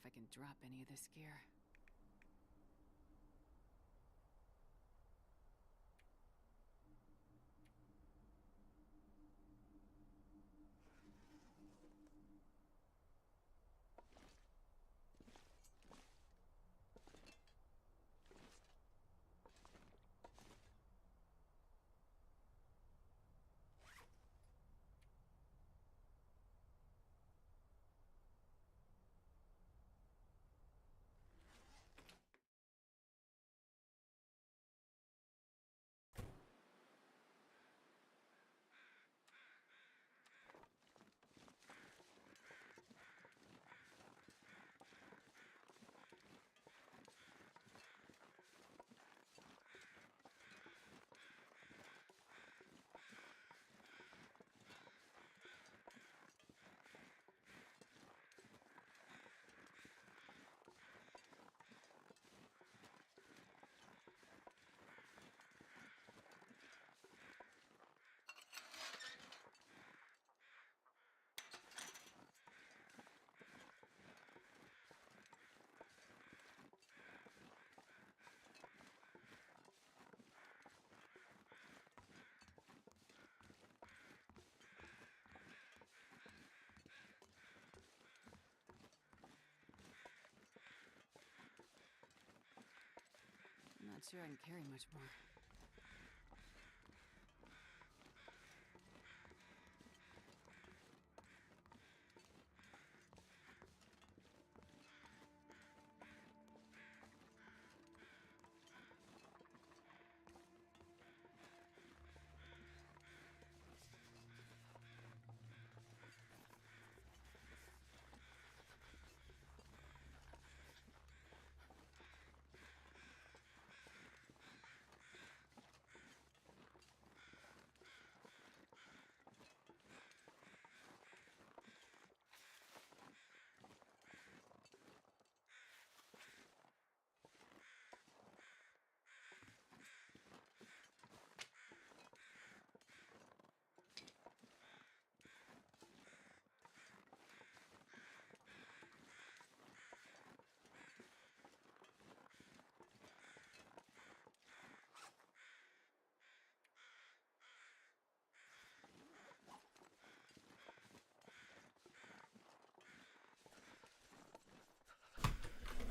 I can drop any of this gear. I'm not sure I can carry much more.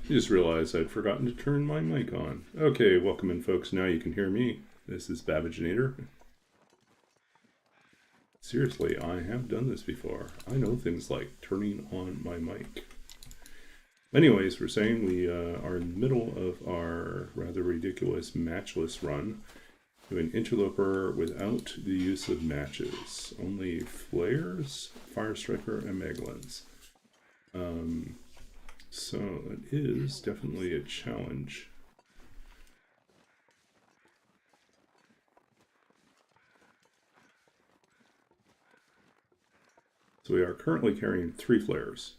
I just realized I'd forgotten to turn my mic on. Okay, welcome in, folks. Now you can hear me. This is Babbaginator. Seriously, I have done this before. I know things like turning on my mic. Anyways, we're saying we are in the middle of our rather ridiculous matchless run. Doing Interloper without the use of matches. Only flares, firestriker, and maglins. So it is definitely a challenge. So we are currently carrying 3 flares.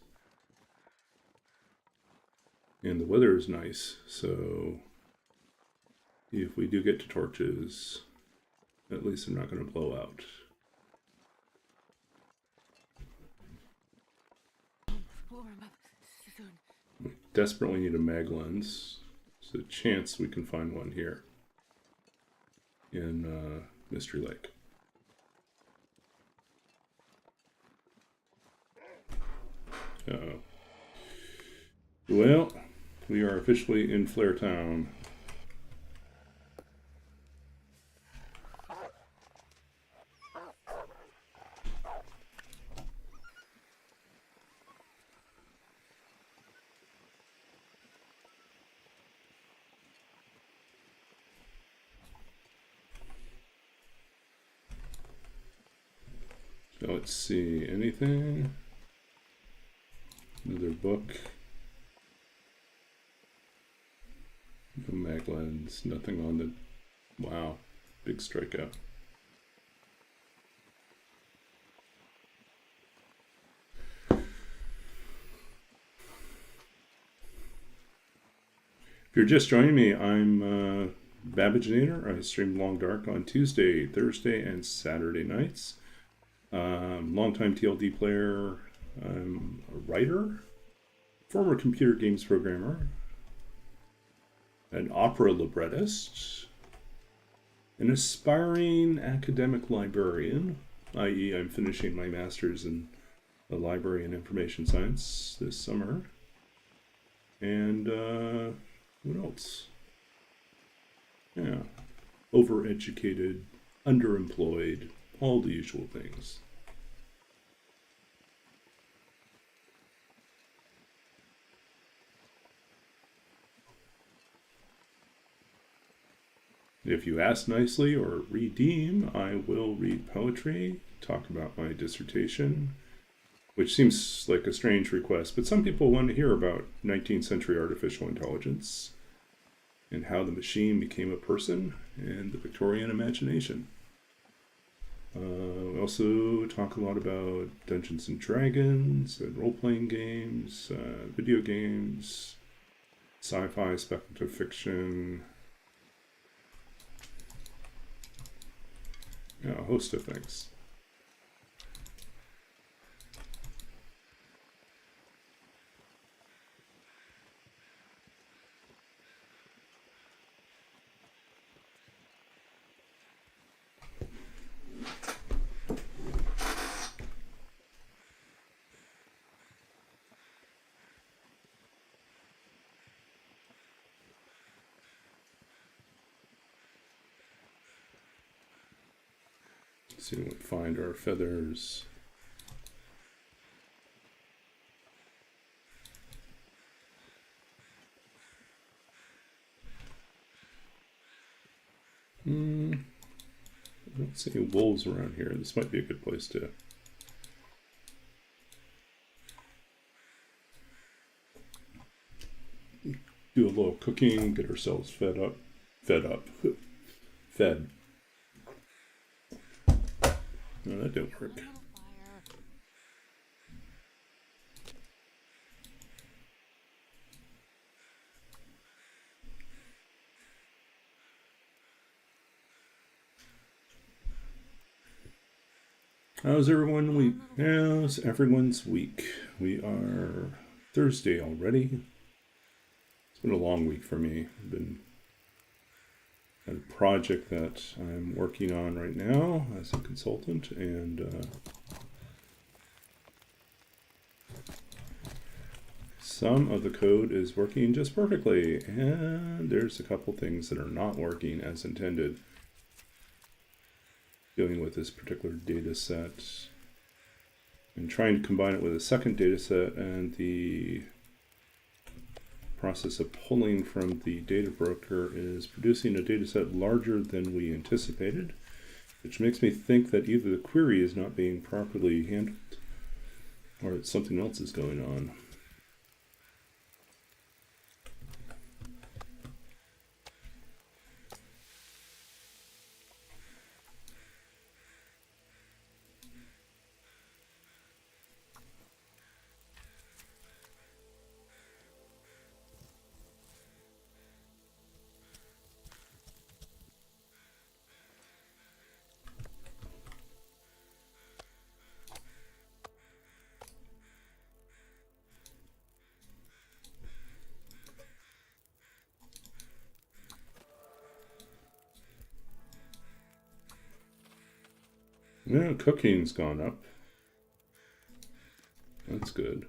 And the weather is nice, so if we do get to torches, at least they're not going to blow out. We desperately need a mag lens. There's a chance we can find one here in Mystery Lake. Uh-oh. Well, we are officially in Flare Town. So let's see, anything? Another book. No mag lens, nothing on the... Wow, big strikeout. If you're just joining me, I'm Babbaginator. I stream Long Dark on Tuesday, Thursday, and Saturday nights. Longtime TLD player. I'm a writer. former computer games programmer, an opera librettist, an aspiring academic librarian, i.e., I'm finishing my master's in the library and information science this summer. And what else? Yeah, overeducated, underemployed, all the usual things. If you ask nicely or redeem, I will read poetry, talk about my dissertation, which seems like a strange request, but some people want to hear about 19th century artificial intelligence and how the machine became a person and the Victorian imagination. We also talk a lot about Dungeons and Dragons and role-playing games, video games, sci-fi, speculative fiction, a host of things. See if we can find our feathers. I don't see any wolves around here. This might be a good place to do a little cooking, get ourselves fed. No, that didn't work. How's everyone's week? We are Thursday already. It's been a long week for me. I've been at a project that I'm working on right now as a consultant, and some of the code is working just perfectly, and there's a couple things that are not working as intended. Dealing with this particular data set and trying to combine it with a second data set, and the process of pulling from the data broker is producing a data set larger than we anticipated, which makes me think that either the query is not being properly handled or that something else is going on. Yeah, cooking's gone up. That's good.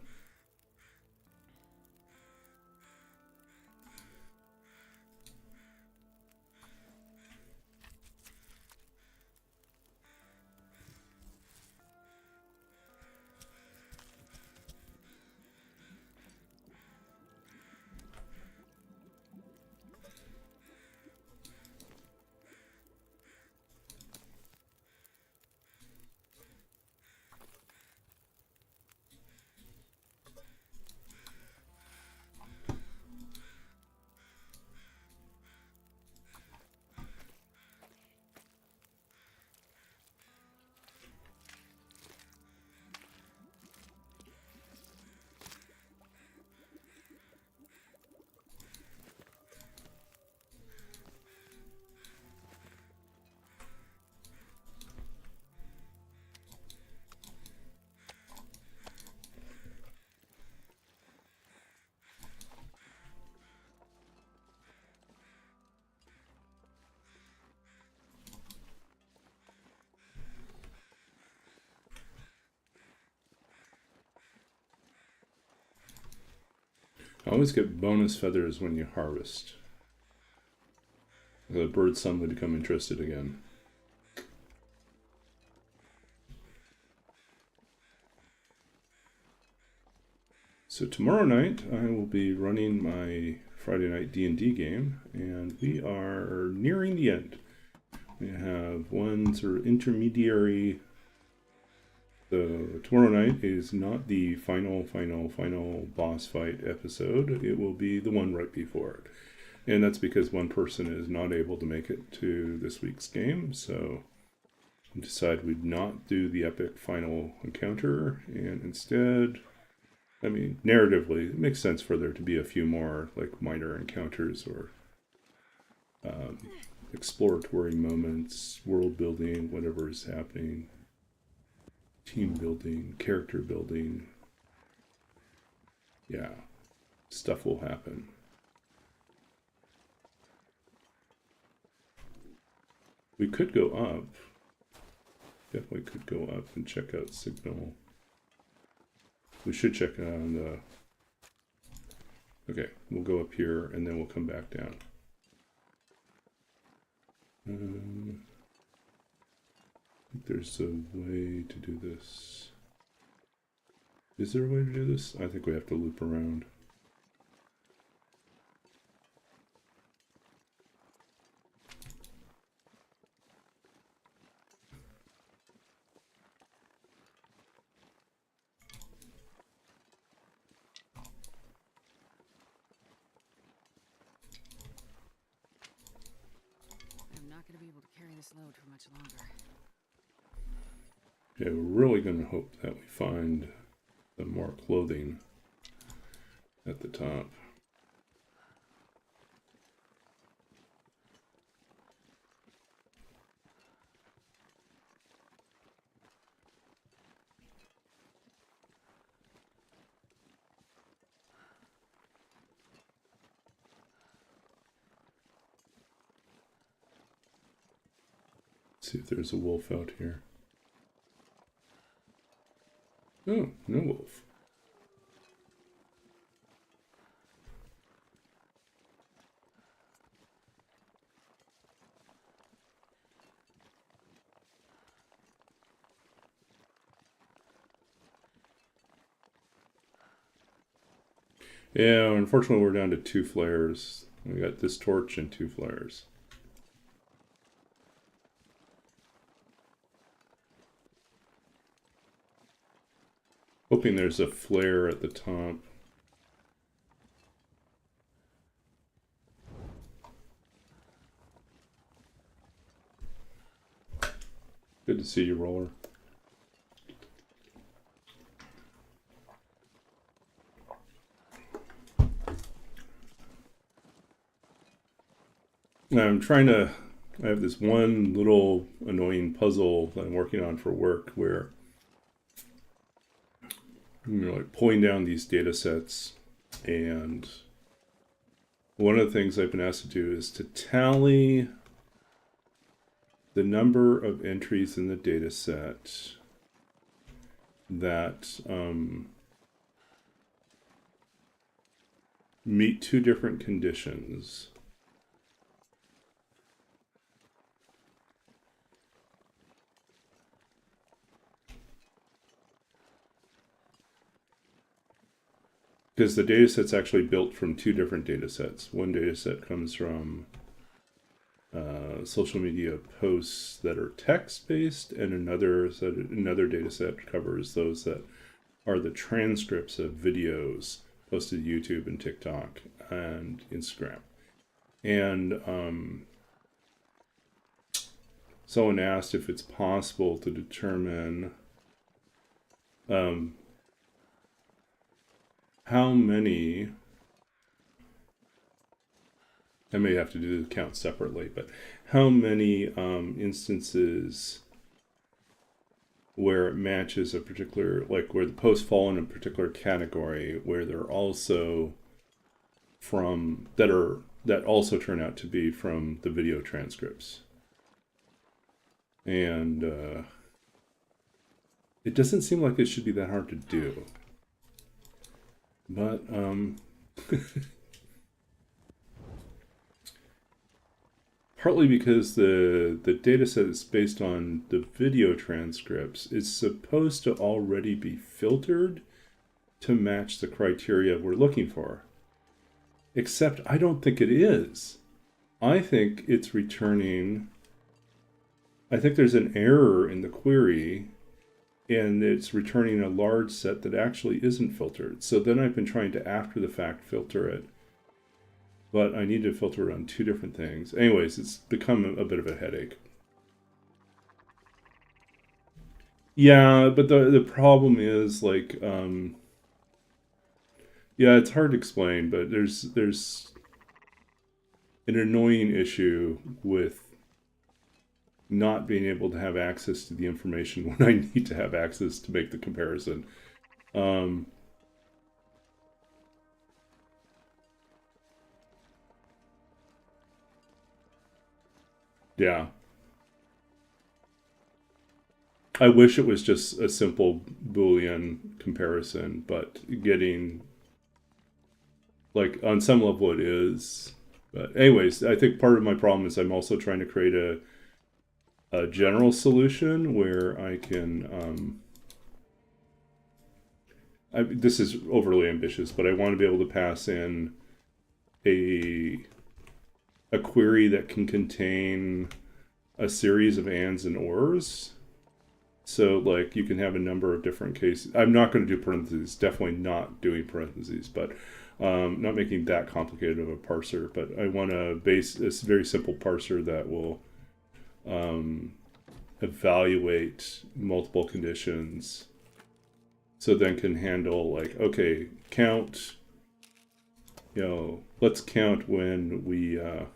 I always get bonus feathers when you harvest. The bird suddenly become interested again. So tomorrow night I will be running my Friday night D&D game, and we are nearing the end. We have one sort of intermediary. Tomorrow night is not the final boss fight episode. It will be the one right before it. And that's because one person is not able to make it to this week's game, so we decided we'd not do the epic final encounter, and instead, I mean, narratively, it makes sense for there to be a few more like minor encounters or exploratory moments, world building, whatever is happening, team building, character building. Yeah, stuff will happen. We could go up. Definitely could go up and check out Signal. We should check it out on the... Okay, we'll go up here and then we'll come back down. I think there's a way to do this. Is there a way to do this? I think we have to loop around. I'm not going to be able to carry this load for much longer. Yeah, we're really going to hope that we find some more clothing at the top. Let's see if there's a wolf out here. Oh, no wolf. Yeah, unfortunately we're down to 2 flares. We got this torch and 2 flares. Hoping there's a flare at the top. Good to see you, Roller. I'm trying to... I have this one little annoying puzzle that I'm working on for work where like pulling down these data sets, and one of the things I've been asked to do is to tally the number of entries in the data set that meet 2 different conditions. Because the data set's actually built from 2 different data sets. One data set comes from social media posts that are text-based, and another data set covers those that are the transcripts of videos posted to YouTube and TikTok and Instagram. And someone asked if it's possible to determine how many, I may have to do the count separately, but how many instances where it matches a particular, like where the posts fall in a particular category, where they're also from, that also turn out to be from the video transcripts. And it doesn't seem like it should be that hard to do. But Partly because the data set is based on the video transcripts. It's supposed to already be filtered to match the criteria we're looking for. Except I don't think it is. I think it's returning... I think there's an error in the query, and it's returning a large set that actually isn't filtered. So then I've been trying to, after the fact, filter it. But I need to filter it on two different things. Anyways, it's become a bit of a headache. Yeah, but the problem is, like, yeah, it's hard to explain, but there's an annoying issue with not being able to have access to the information when I need to have access to make the comparison. Yeah. I wish it was just a simple Boolean comparison, but getting, like, on some level it is. But anyways, I think part of my problem is I'm also trying to create a general solution where I can, this is overly ambitious, but I want to be able to pass in a query that can contain a series of ands and ors. So, like, you can have a number of different cases. I'm not going to do parentheses, definitely not doing parentheses, but not making that complicated of a parser. But I want to base this very simple parser that will evaluate multiple conditions. So then can handle, like, okay, count, you know, let's count when we, oh,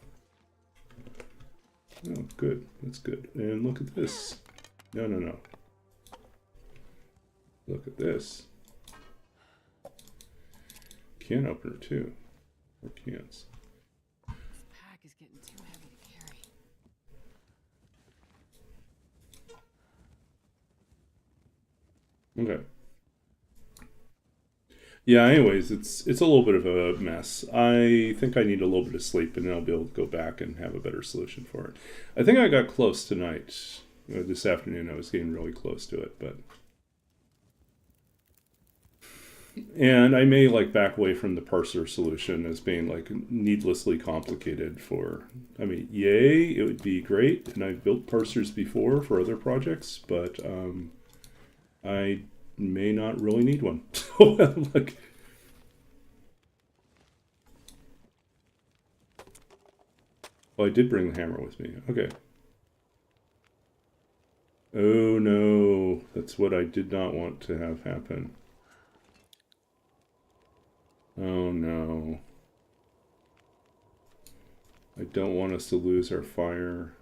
good, that's good. And look at this. No. Look at this. Can opener too. Or cans. This pack is getting too heavy to carry. Okay. Yeah, anyways, it's a little bit of a mess. I think I need a little bit of sleep, and then I'll be able to go back and have a better solution for it. I think I got close tonight. This afternoon I was getting really close to it, but... And I may, like, back away from the parser solution as being, like, needlessly complicated for... I mean, yay, it would be great, and I've built parsers before for other projects, but I may not really need one. So, like... Oh, I did bring the hammer with me. Okay. Oh no, that's what I did not want to have happen. Oh no. I don't want us to lose our fire.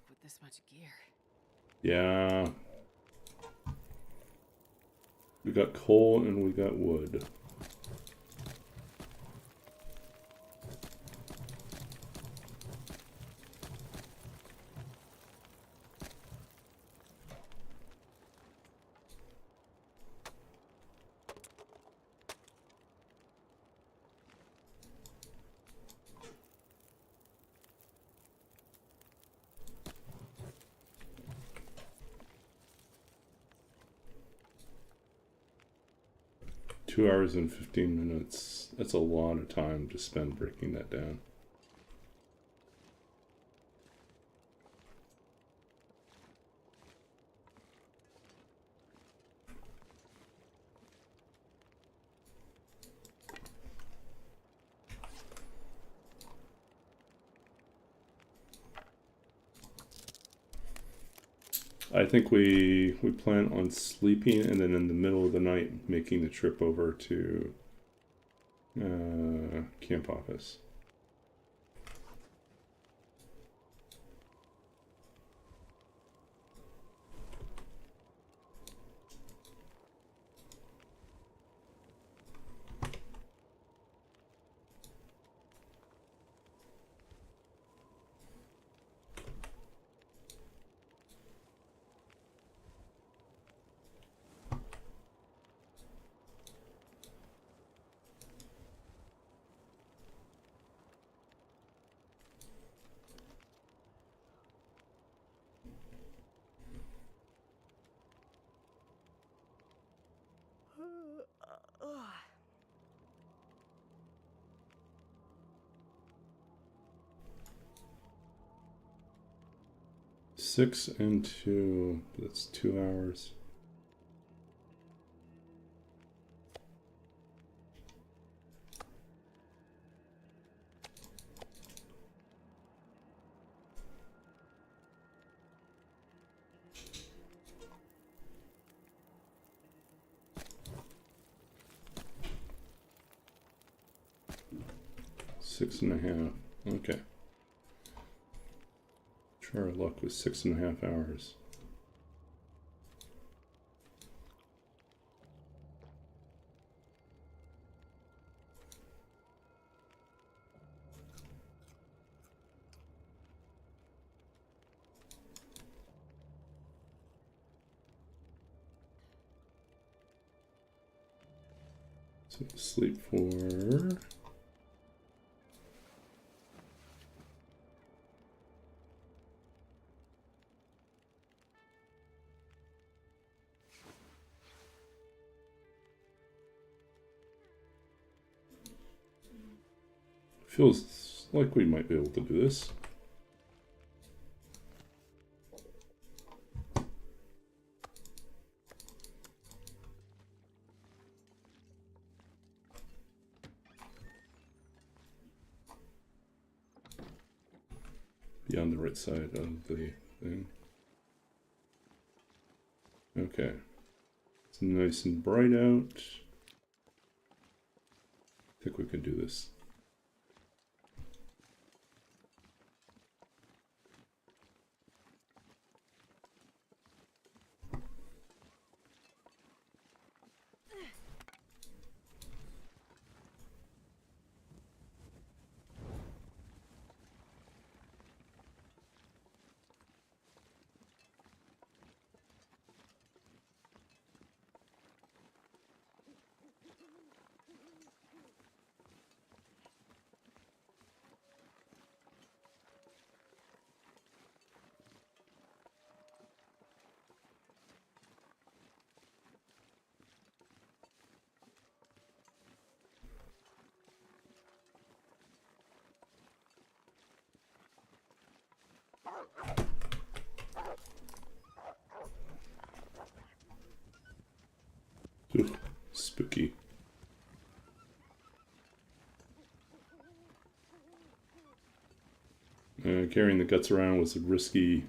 With this much gear. Yeah. We got coal and we got wood. 2 hours and 15 minutes. That's a lot of time to spend breaking that down. I think we plan on sleeping and then in the middle of the night making the trip over to camp office. 6 and 2. That's 2 hours. Six and a half. Okay. Try our luck with 6.5 hours. So sleep for feels like we might be able to do this. Be on the right side of the thing. Okay. It's nice and bright out. I think we can do this. Ugh, spooky. Carrying the guts around was risky.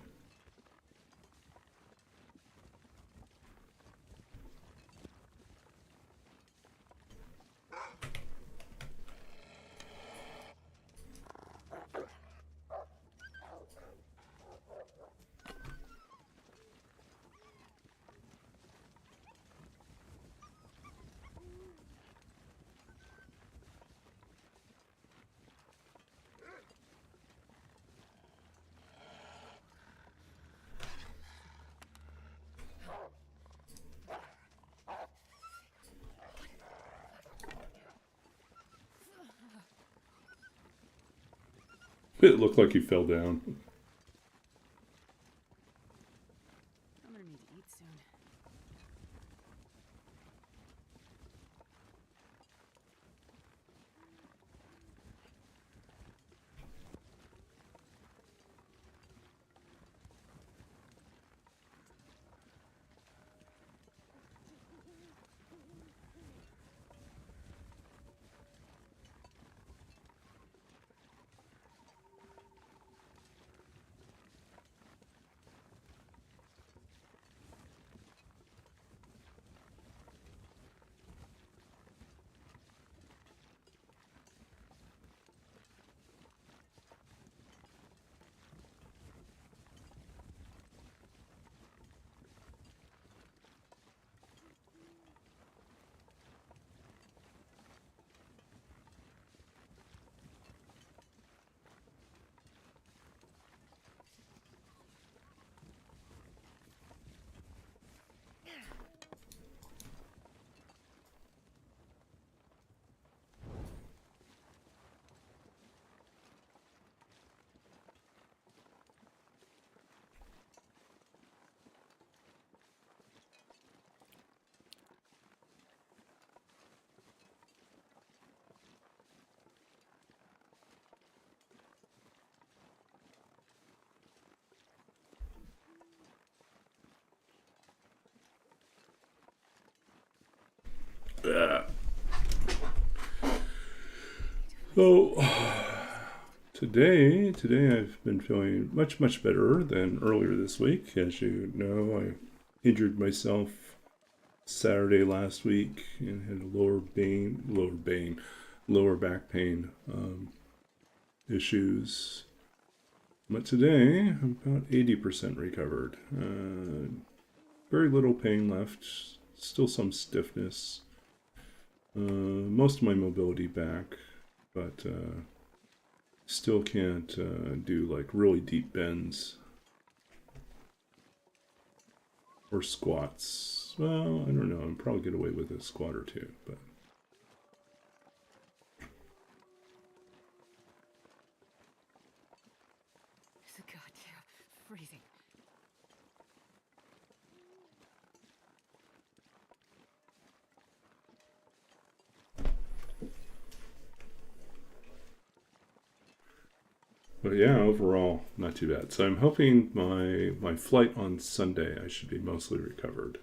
It looked like he fell down. I'm gonna need to eat soon. So today I've been feeling much better than earlier this week. As you know, I injured myself Saturday last week and had lower back pain issues. But today I'm about 80% recovered. Very little pain left. Still some stiffness. Most of my mobility back, but still can't do like really deep bends or squats. Well, I don't know. I'll probably get away with a squat or two, but It's goddamn freezing. yeah, overall not too bad. So I'm hoping my flight on Sunday I should be mostly recovered,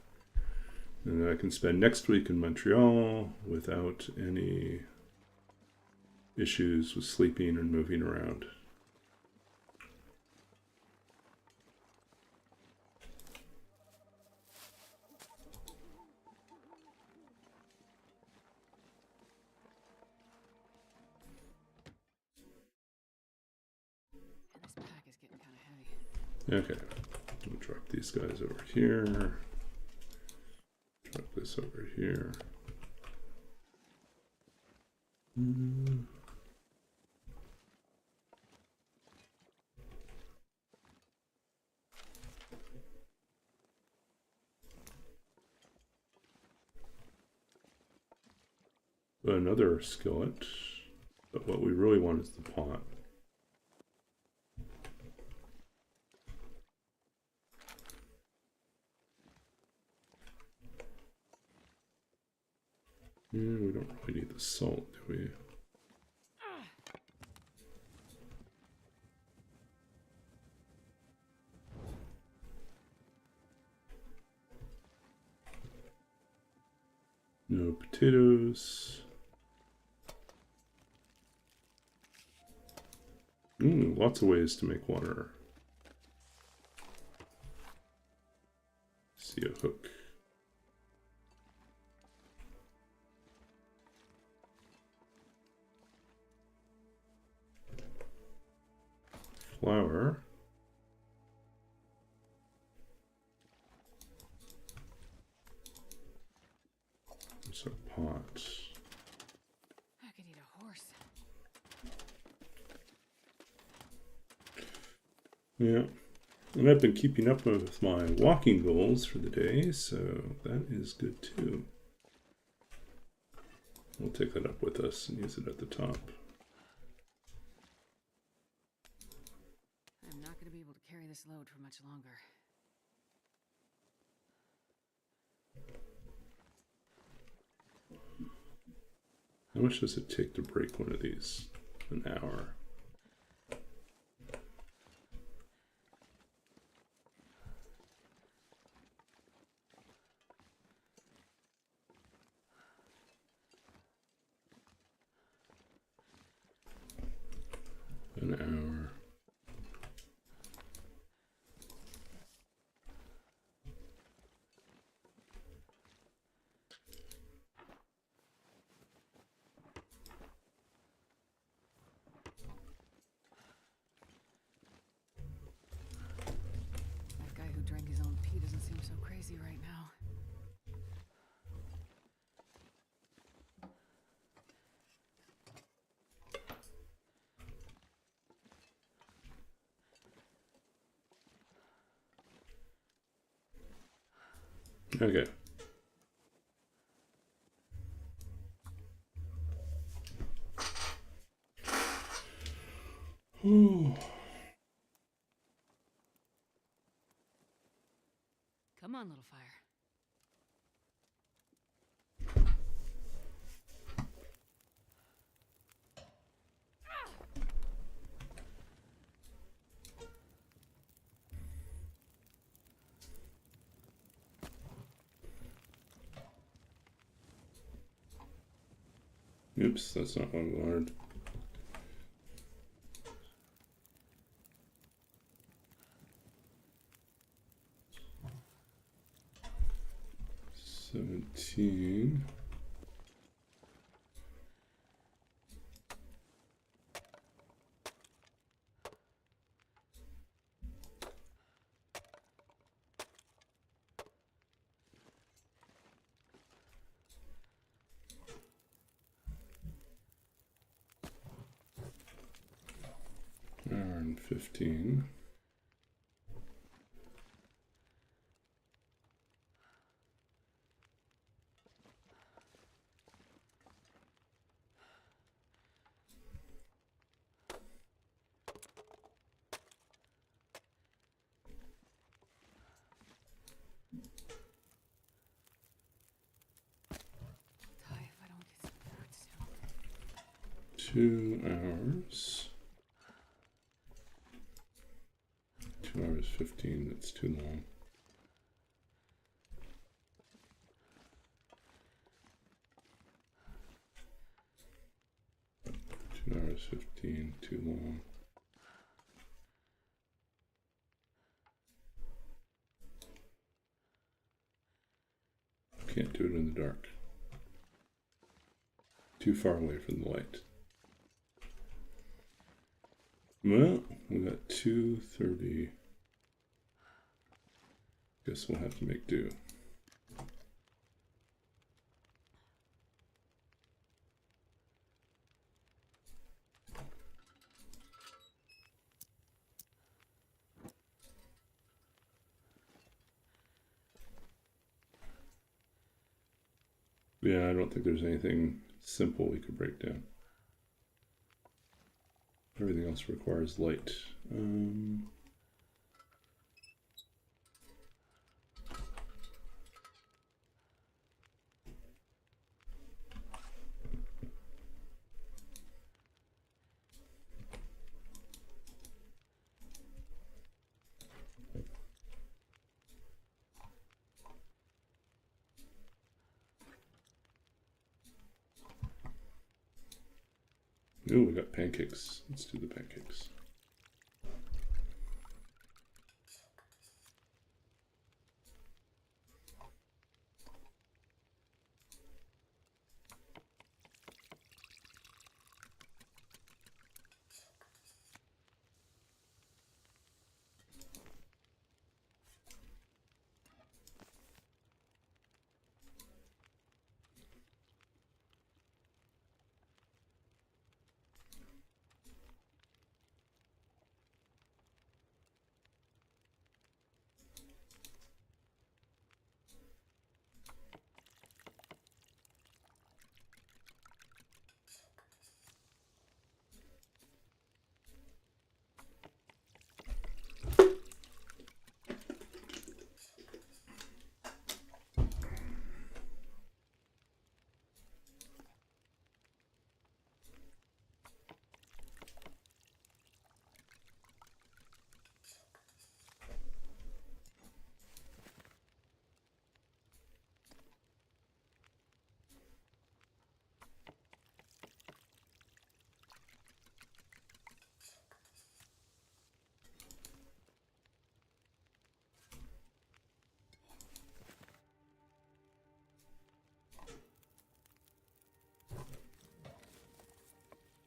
and I can spend next week in Montreal without any issues with sleeping and moving around. And this pack is getting kind of heavy. Okay, I'll drop these guys over here. Drop this over here. Another skillet, but what we really want is the pot. Yeah, we don't really need the salt, do we? No potatoes. Lots of ways to make water. See a hook. Flour. There's a pot. I could eat a horse. Yeah. And I've been keeping up with my walking goals for the day, so that is good too. We'll take that up with us and use it at the top. I'm not going to be able to carry this load for much longer. How much does it take to break one of these? An hour. An hour. That guy who drank his own pee doesn't seem so crazy right now. Okay. Ooh. Come on, little fire. Oops, that's not what we wanted. $17. And 15. Die if I don't get some food soon. 2 hours. 2 hours 15, that's too long. 2 hours 15, too long. Can't do it in the dark. Too far away from the light. Well, we got 2:30. Guess we'll have to make do. Yeah, I don't think there's anything simple we could break down. Everything else requires light. 'Ooh, we got pancakes. Let's do the pancakes.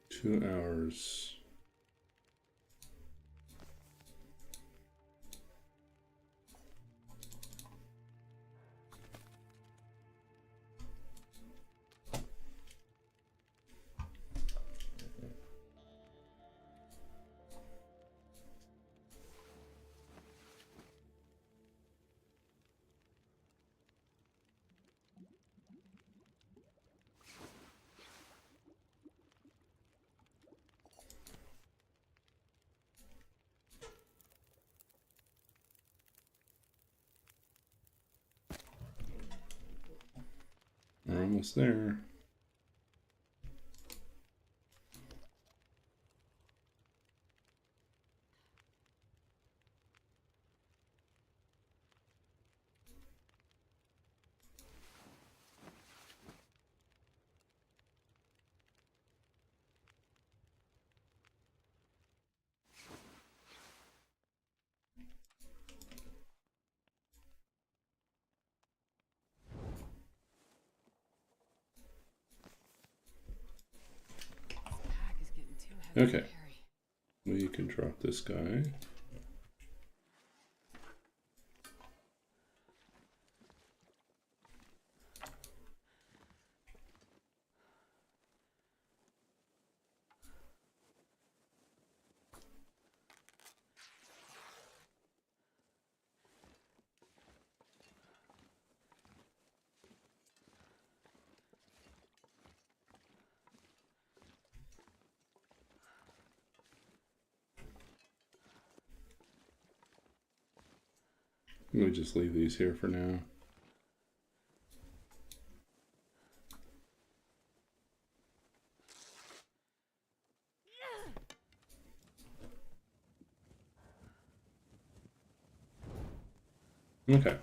Two hours. We're almost there. Okay. We can drop this guy. We'll just leave these here for now. Okay.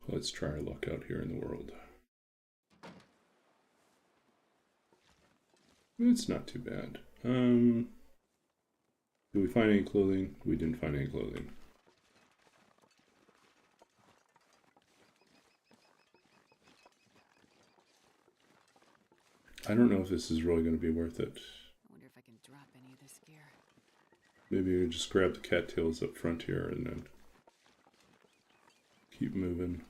Let's try our luck out here in the world. It's not too bad. Did we find any clothing? We didn't find any clothing. I don't know if this is really going to be worth it. I wonder if I can drop any of this gear. Maybe we just grab the cattails up front here and then keep moving.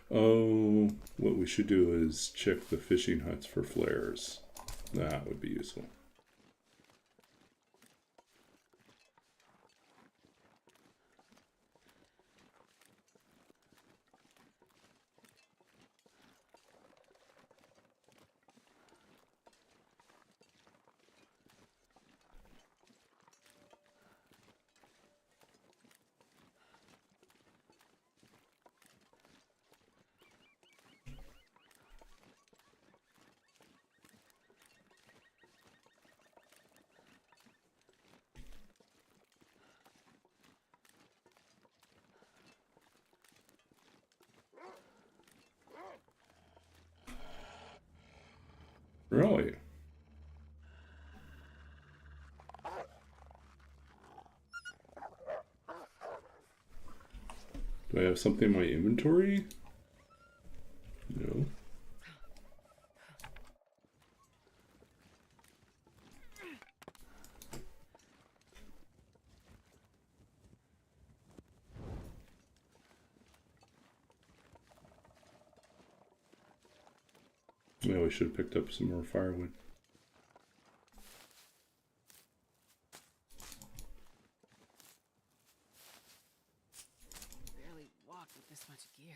Oh, what we should do is check the fishing huts for flares. That would be useful. Really? Do I have something in my inventory? No. Yeah, we should have picked up some more firewood. Barely walked with this much gear.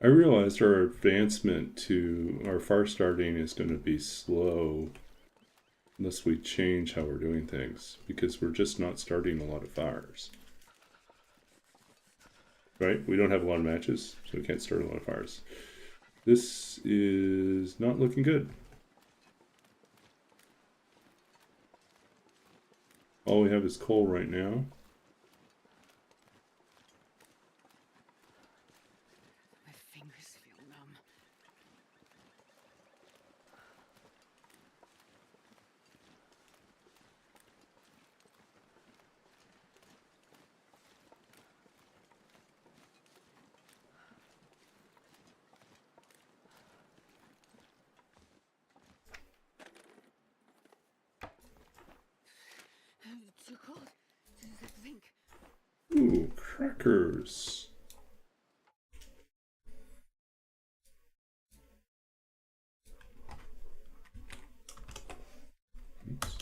I realized our advancement to our fire starting is going to be slow unless we change how we're doing things, because we're just not starting a lot of fires. Right? We don't have a lot of matches, so we can't start a lot of fires. This is not looking good. All we have is coal right now. My fingers feel numb. Too cold to blink. Ooh, crackers. Oops.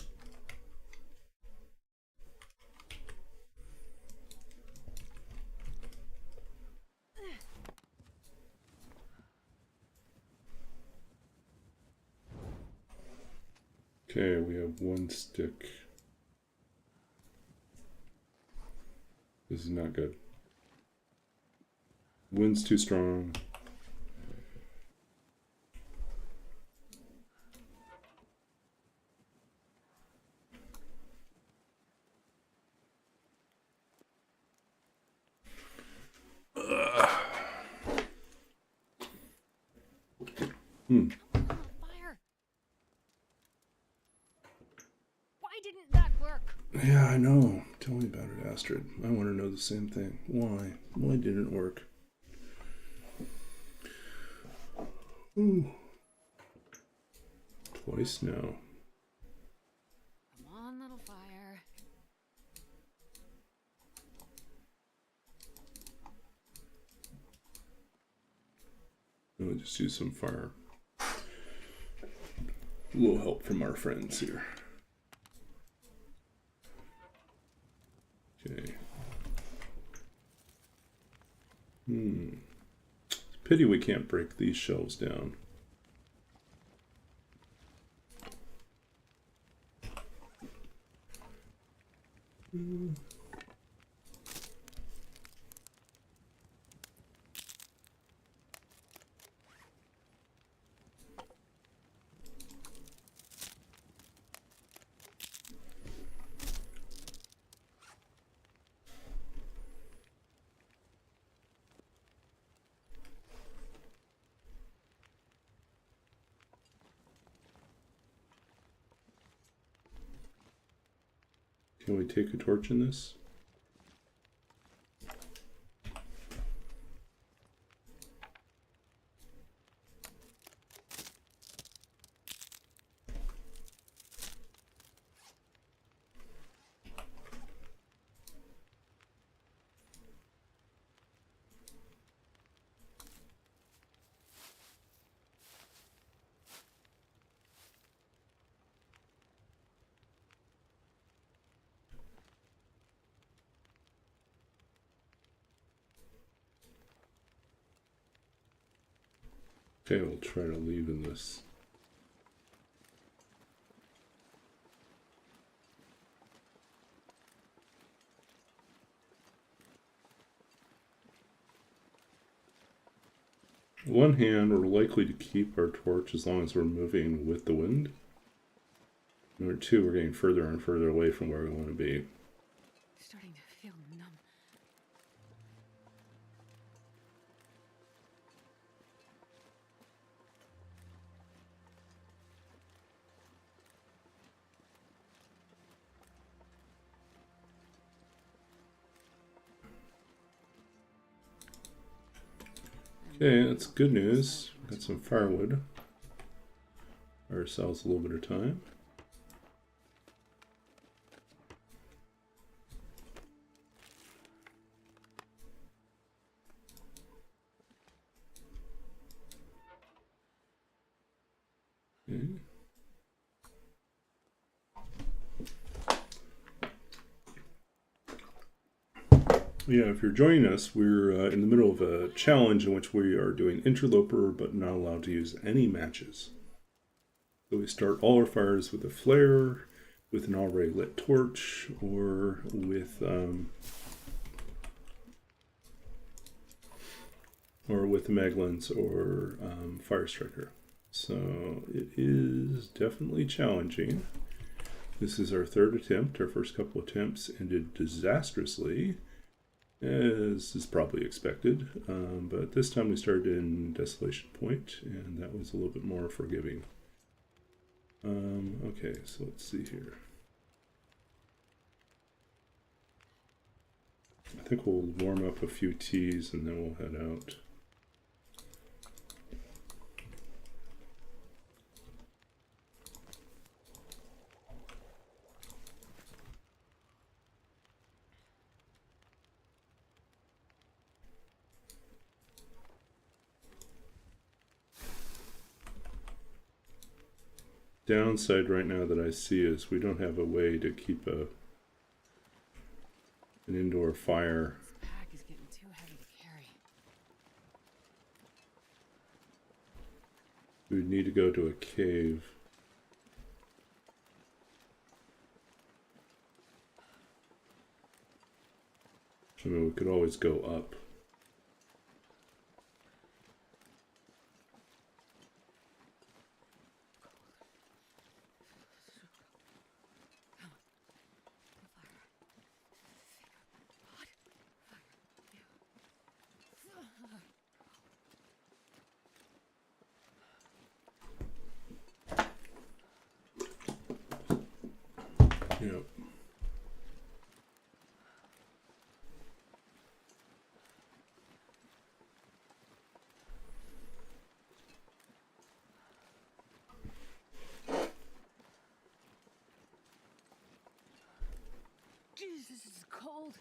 Okay, we have one stick. This is not good. Wind's too strong. Hmm. Come on, fire! Why didn't that work? Yeah, I know. Tell me about it, Astrid. I want to know the same thing. Why? Why didn't it work? Ooh. Twice now. Come on, little fire. Let me just use some fire. A little help from our friends here. Okay. It's a pity we can't break these shelves down. Can we take a torch in this? Okay, we'll try to leave in this. On one hand, we're likely to keep our torch as long as we're moving with the wind. Number two, we're getting further and further away from where we want to be. Starting to feel numb. Okay, that's good news. Got some firewood. Buy ourselves a little bit of time. Okay. Yeah, if you're joining us, we're in the middle of a challenge in which we are doing Interloper, but not allowed to use any matches. So we start all our fires with a flare, with an already lit torch, or with the Maglins or firestriker. So it is definitely challenging. This is our third attempt. Our first couple attempts ended disastrously, as is probably expected. But this time we started in Desolation Point, and that was a little bit more forgiving. Okay, so let's see here. I think we'll warm up a few teas and then we'll head out. Downside right now that I see is we don't have a way to keep an indoor fire. This pack is getting too heavy to carry. We would need to go to a cave. I mean, we could always go up. Yep. Jeez, this is cold.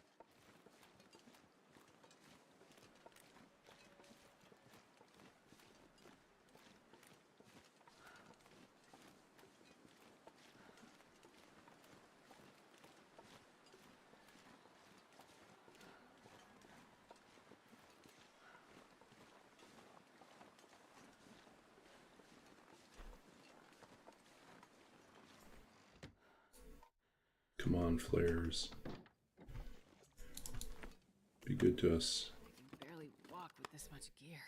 Come on, flares. Be good to us. I can barely walk with this much gear.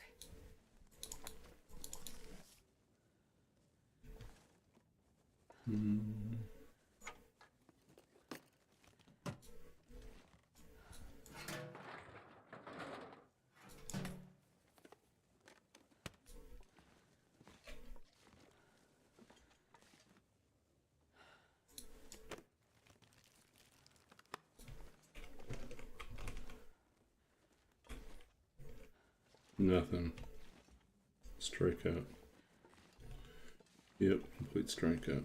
Nothing. Strikeout. Yep, complete strikeout.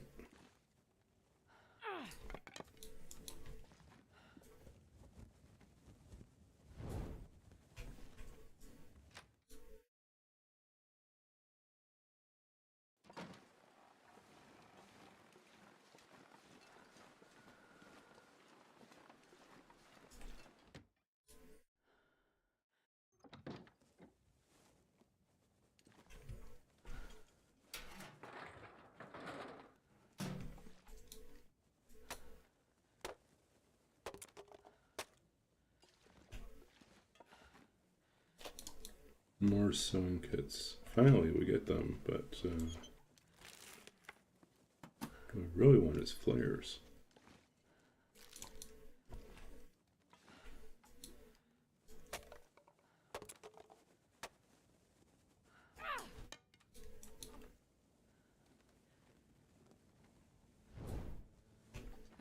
More sewing kits. Finally, we get them, but what I really want is flares.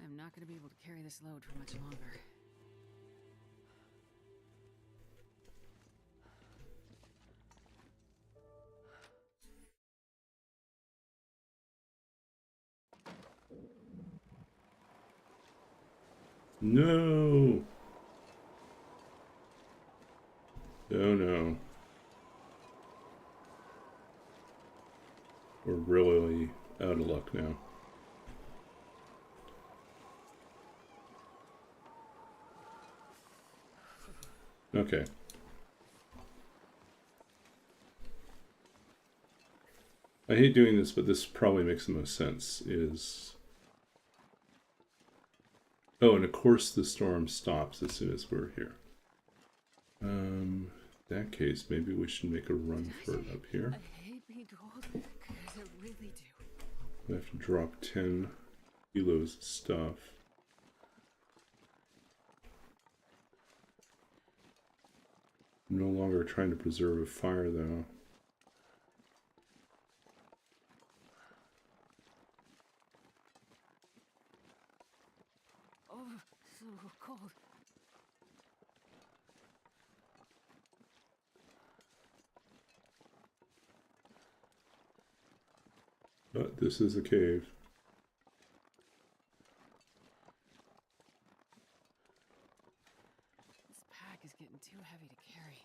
I'm not going to be able to carry this load for much longer. No! Oh no. We're really out of luck now. Okay. I hate doing this, but this probably makes the most sense, is... Oh, and of course the storm stops as soon as we're here. In that case, maybe we should make a run for it up here. I hate being told, because I really do. We have to drop 10 kilos of stuff. I'm no longer trying to preserve a fire, though. Oh, so cold. But this is a cave. This pack is getting too heavy to carry.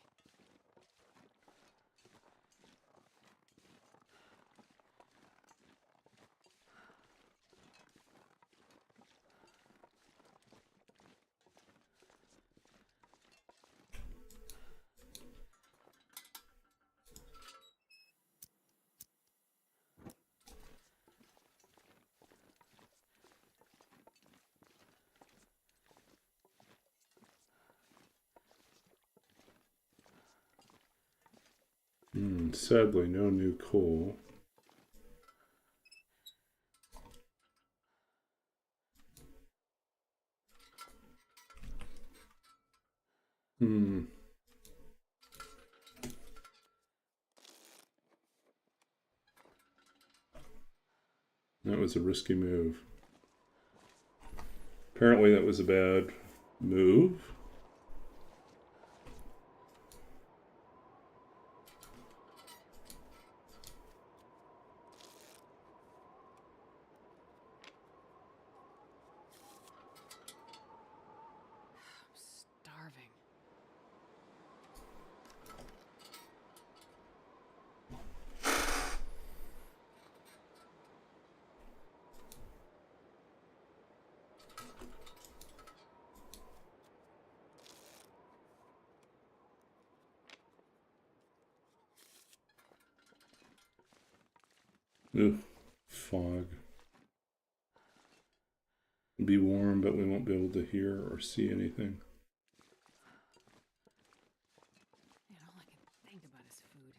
Sadly, no new coal. That was a risky move. Apparently that was a bad move. I'm starving. Ugh, fog. It'll be warm, but we won't be able to hear or see anything. Man, all I can think about is food.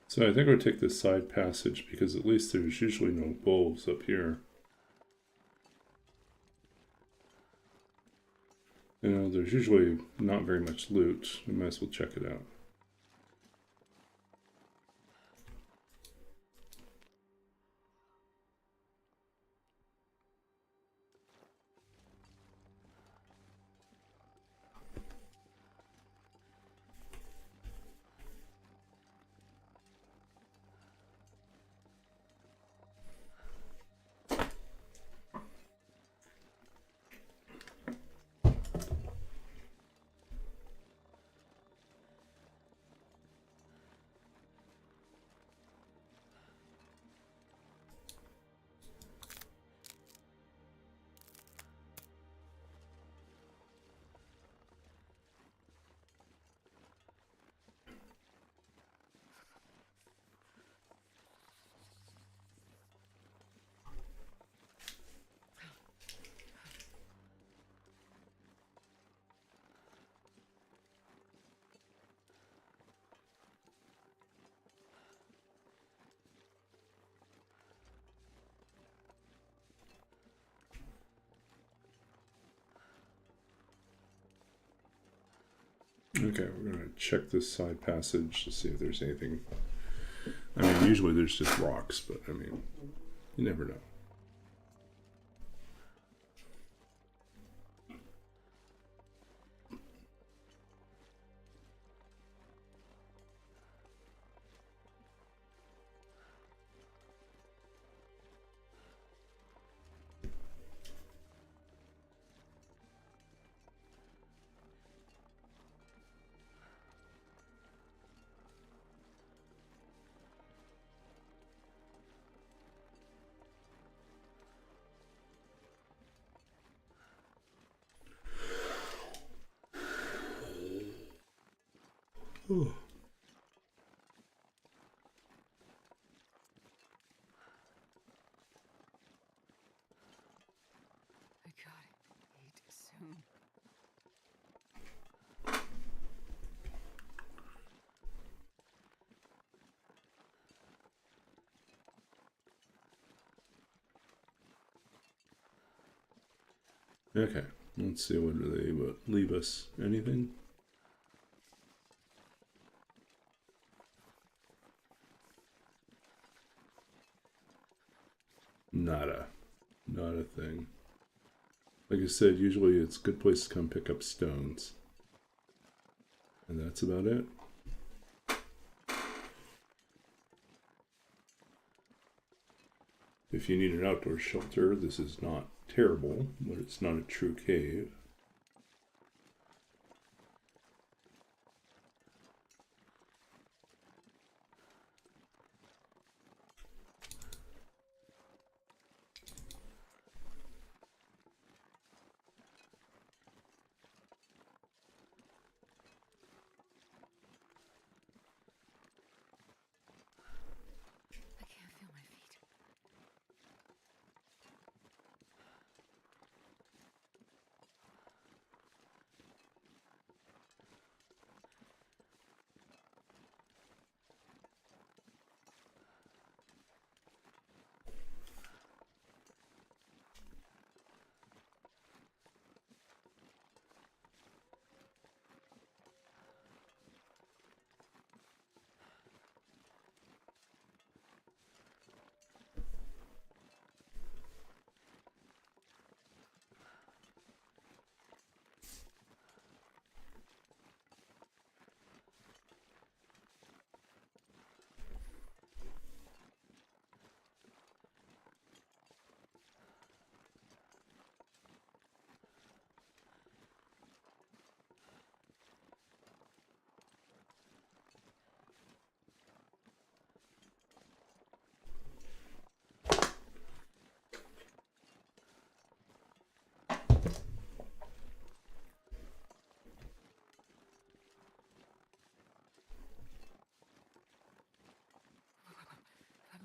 So I think I'll take this side passage because at least there's usually no wolves up here. You know, there's usually not very much loot. We might as well check it out. Okay, we're gonna check this side passage to see if there's anything. I mean, usually there's just rocks, but I mean, you never know. Oh. I gotta eat soon. Okay, let's see what do they leave us. Anything? Nada. not a thing. Like I said, usually it's a good place to come pick up stones. And that's about it. If you need an outdoor shelter, this is not terrible, but it's not a true cave. I can't feel my feet.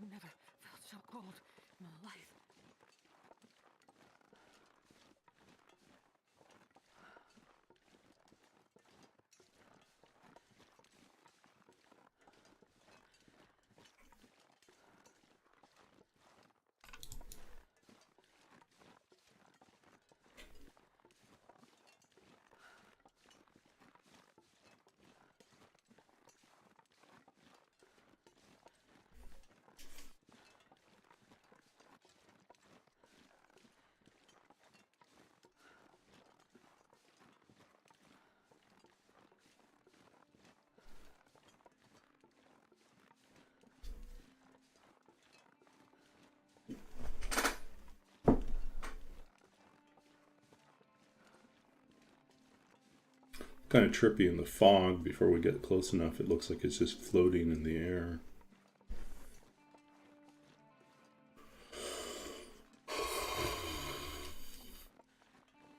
I've never felt so cold in my life. Kind of trippy in the fog. Before we get close enough, it looks like it's just floating in the air.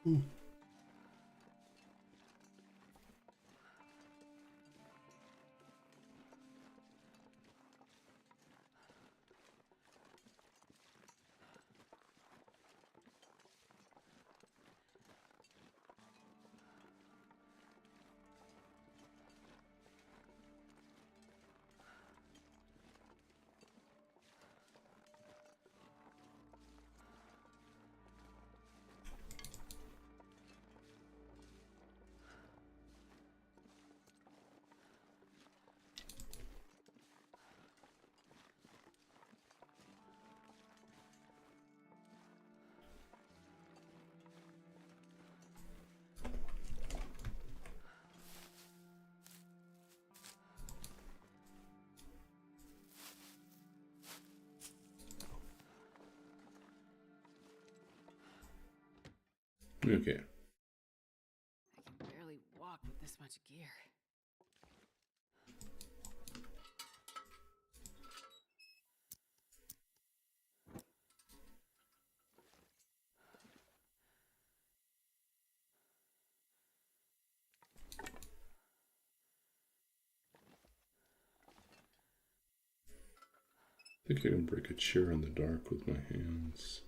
Ooh. Okay. I can barely walk with this much gear. I think I can break a chair in the dark with my hands.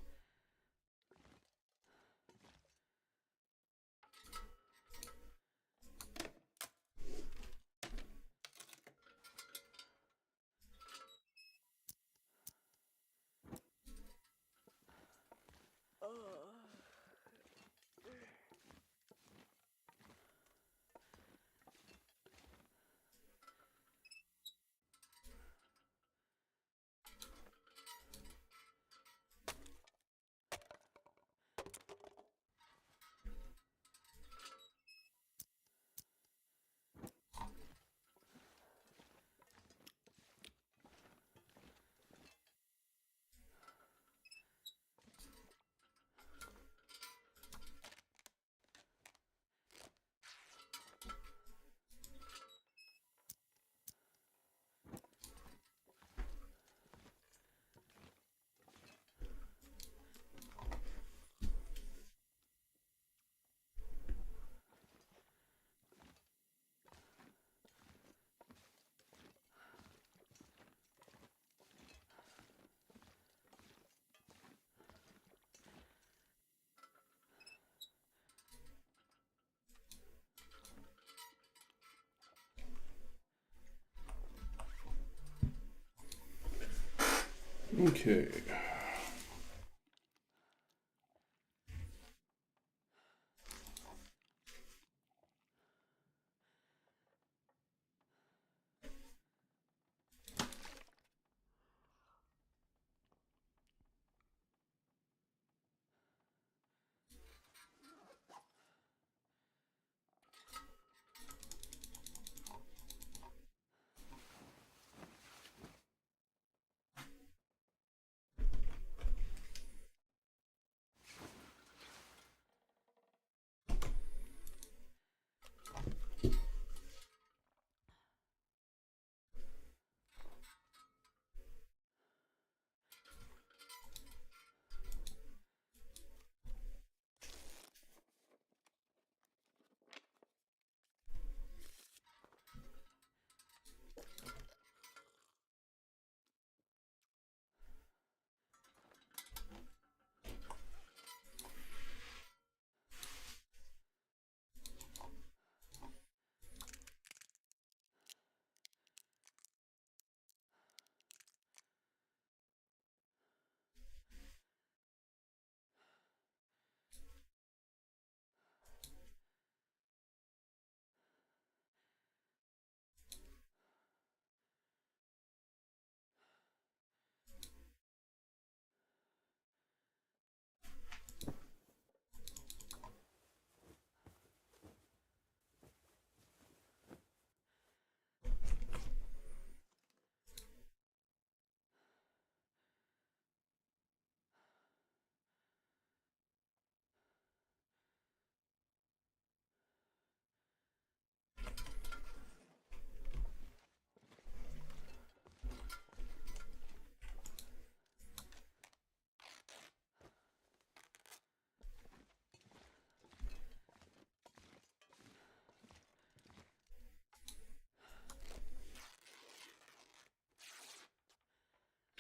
Okay.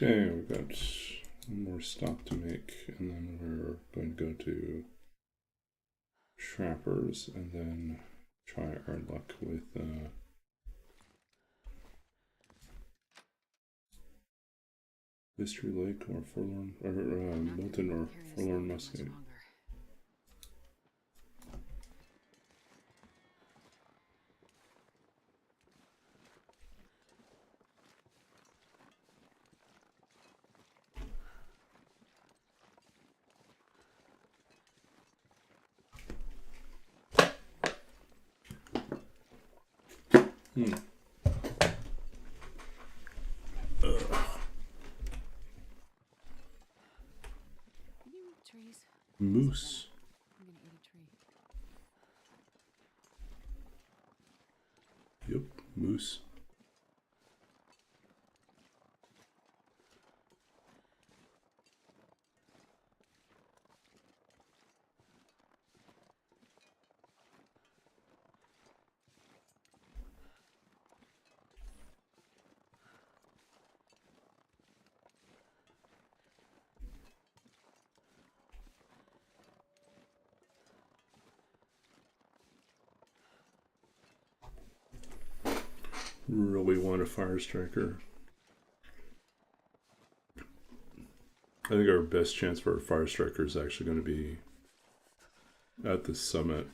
Okay, we've got one more stop to make, and then we're going to go to Trappers, and then try our luck with Mystery Lake or Forlorn, or Molten or Forlorn Musket. Trees. Moose. I'm gonna eat a tree. Yep, moose. Really want a firestriker. I think our best chance for a firestriker is actually going to be at the summit,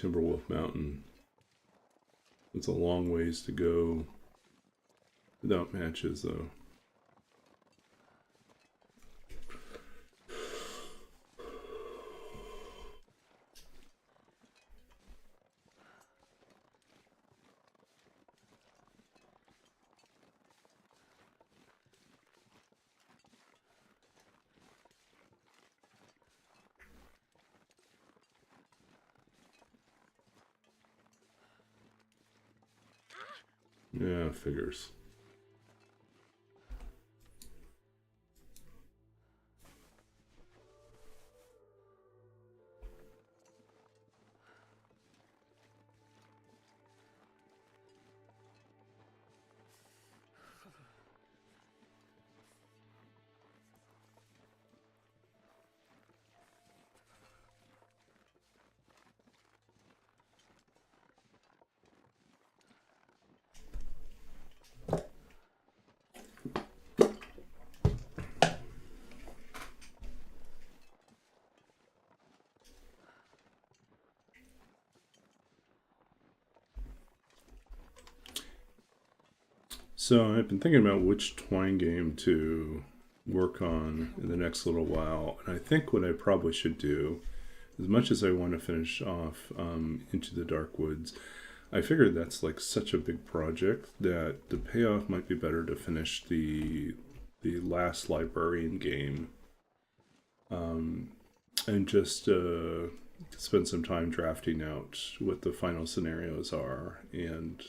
Timberwolf Mountain. It's a long ways to go without matches, though. Yeah, figures. So I've been thinking about which twine game to work on in the next little while, and I think what I probably should do, as much as I want to finish off Into the Dark Woods, I figured that's like such a big project that the payoff might be better to finish the last librarian game, and just spend some time drafting out what the final scenarios are and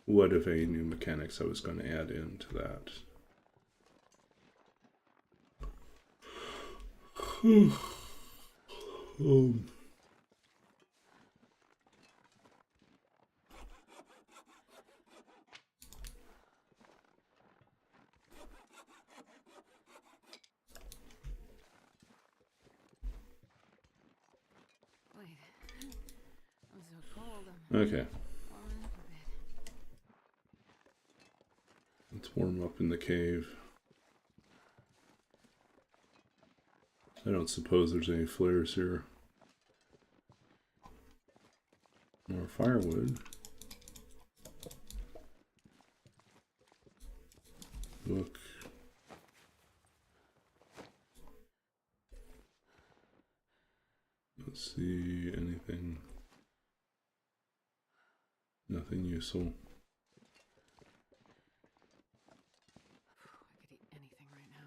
what, if any, new mechanics I was going to add into that. Wait. I'm so cold. Okay, Warming up a bit. let's warm up in the cave. I don't suppose there's any flares here. More firewood. Book. Let's see anything. Nothing useful. I could eat anything right now.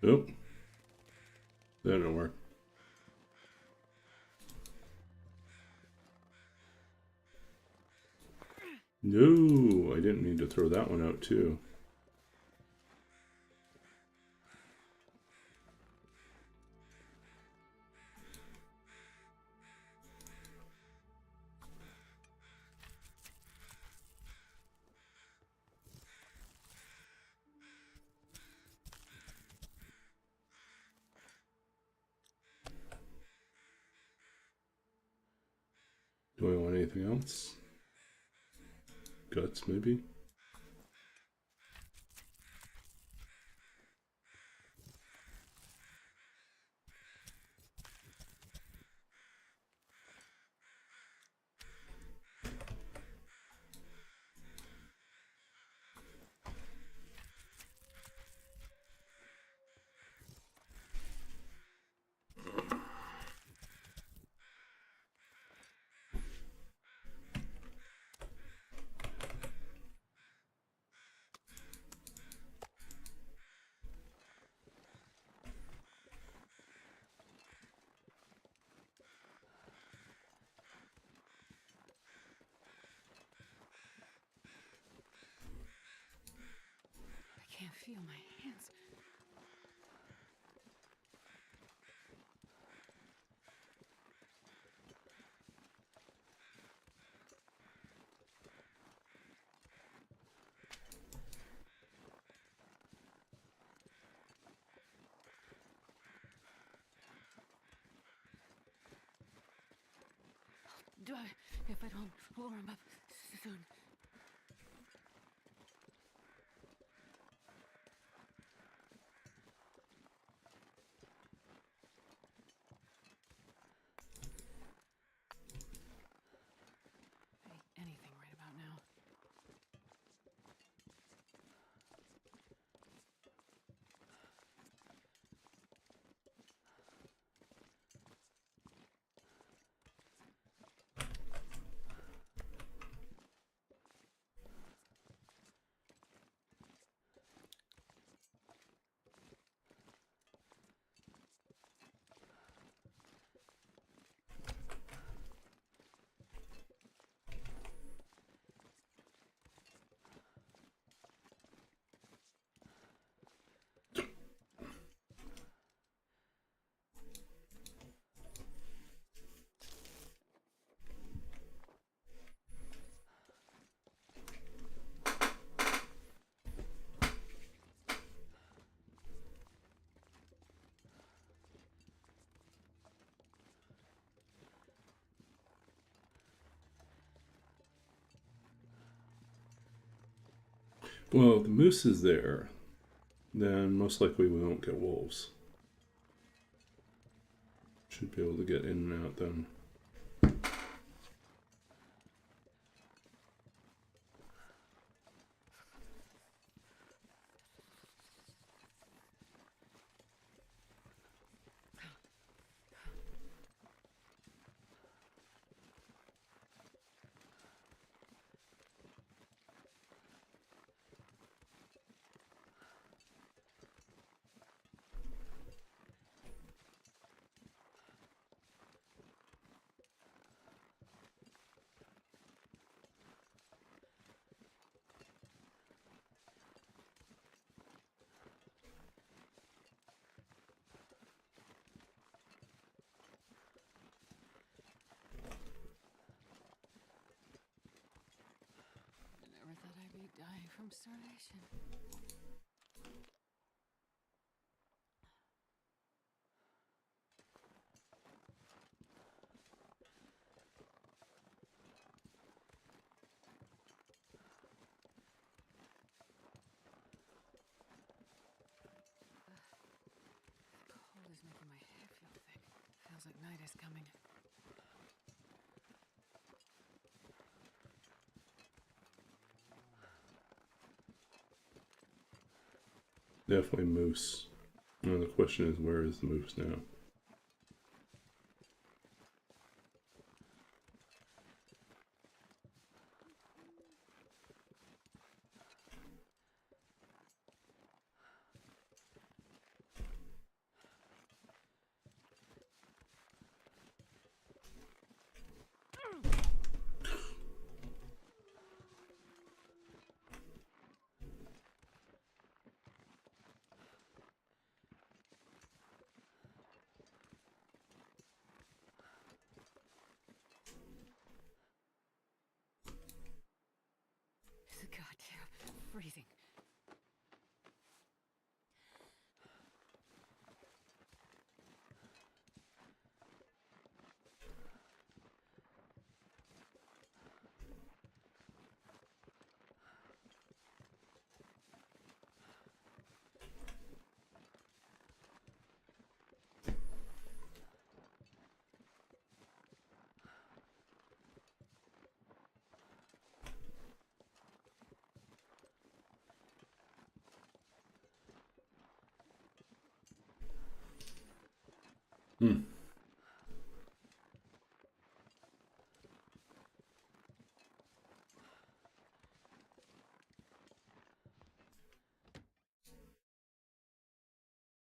Oh, that didn't work. No, I didn't mean to throw that one out too. Do I want anything else? Guts, maybe? I can't feel my hands. Do I, if I don't warm up soon? Anything right about now. Well, the moose is there. Then most likely we won't get wolves. Should be able to get in and out then. I never thought I'd be dying from starvation. Cold is making my head feel thick. Feels like night is coming. Definitely moose. Well, the question is, where is the moose now? Hmm.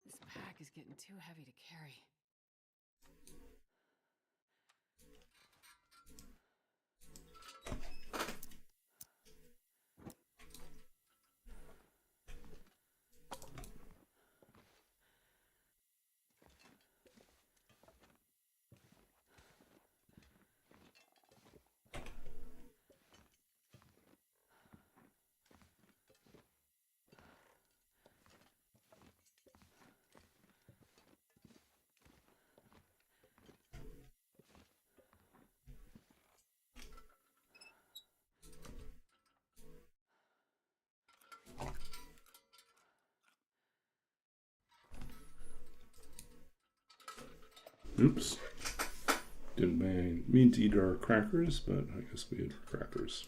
This pack is getting too heavy to carry. Oops. Didn't mean to eat our crackers, but I guess we ate our crackers.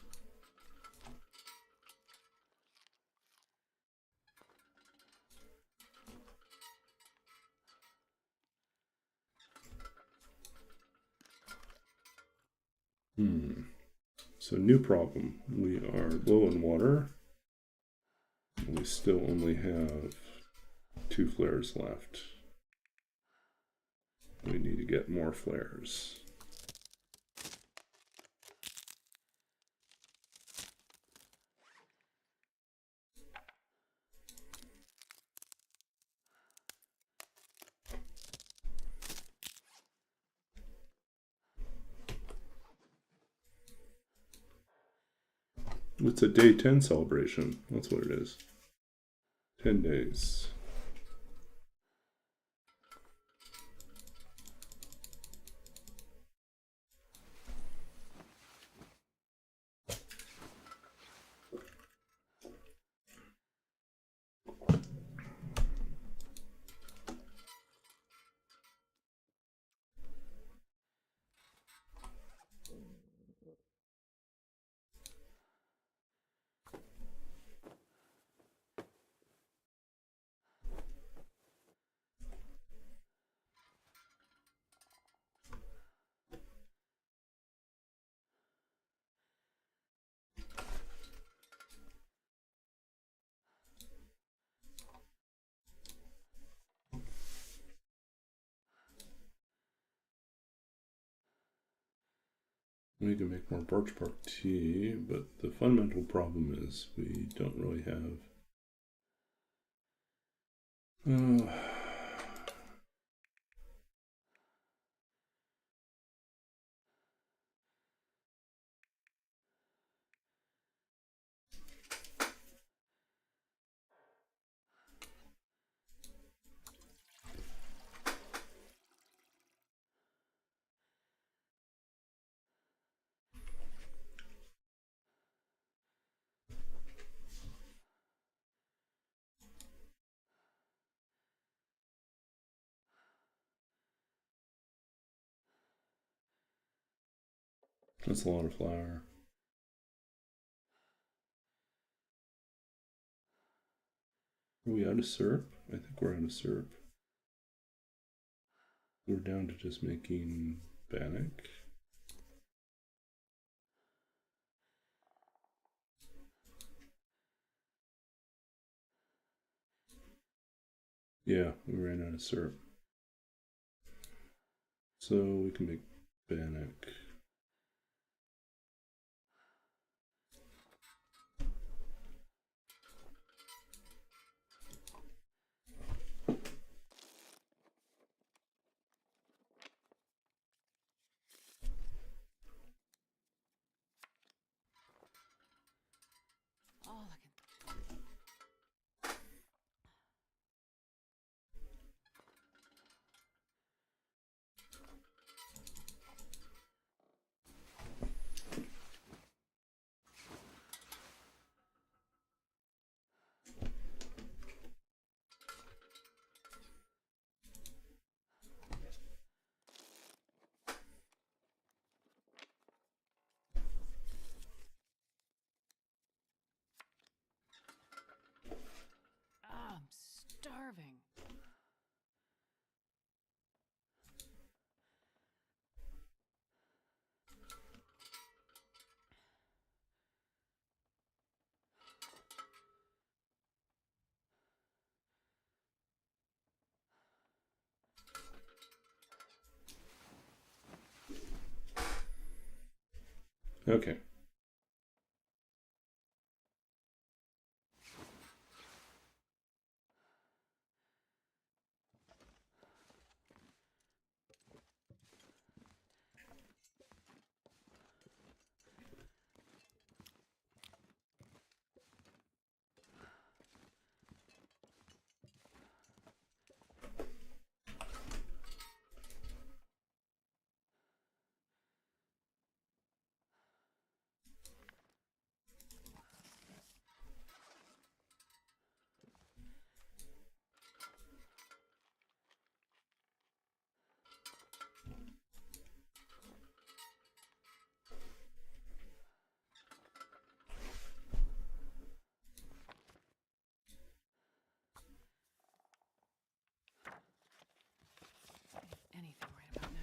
So new problem. We are low in water. We still only have 2 flares left. We need to get more flares. It's a day 10 celebration. That's what it is. 10 days. We can make more birch bark tea, but the fundamental problem is we don't really have that's a lot of flour. Are we out of syrup? I think we're out of syrup. We're down to just making bannock. Yeah, we ran out of syrup. So we can make bannock. All I can. I'm starving. Okay. Anything right about now.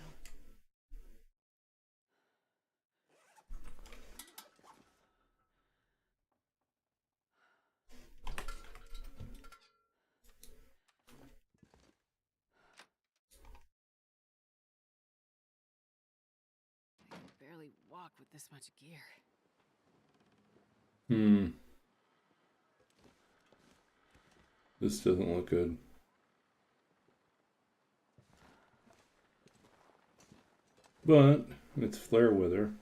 I can barely walk with this much gear. This doesn't look good. But it's flare weather.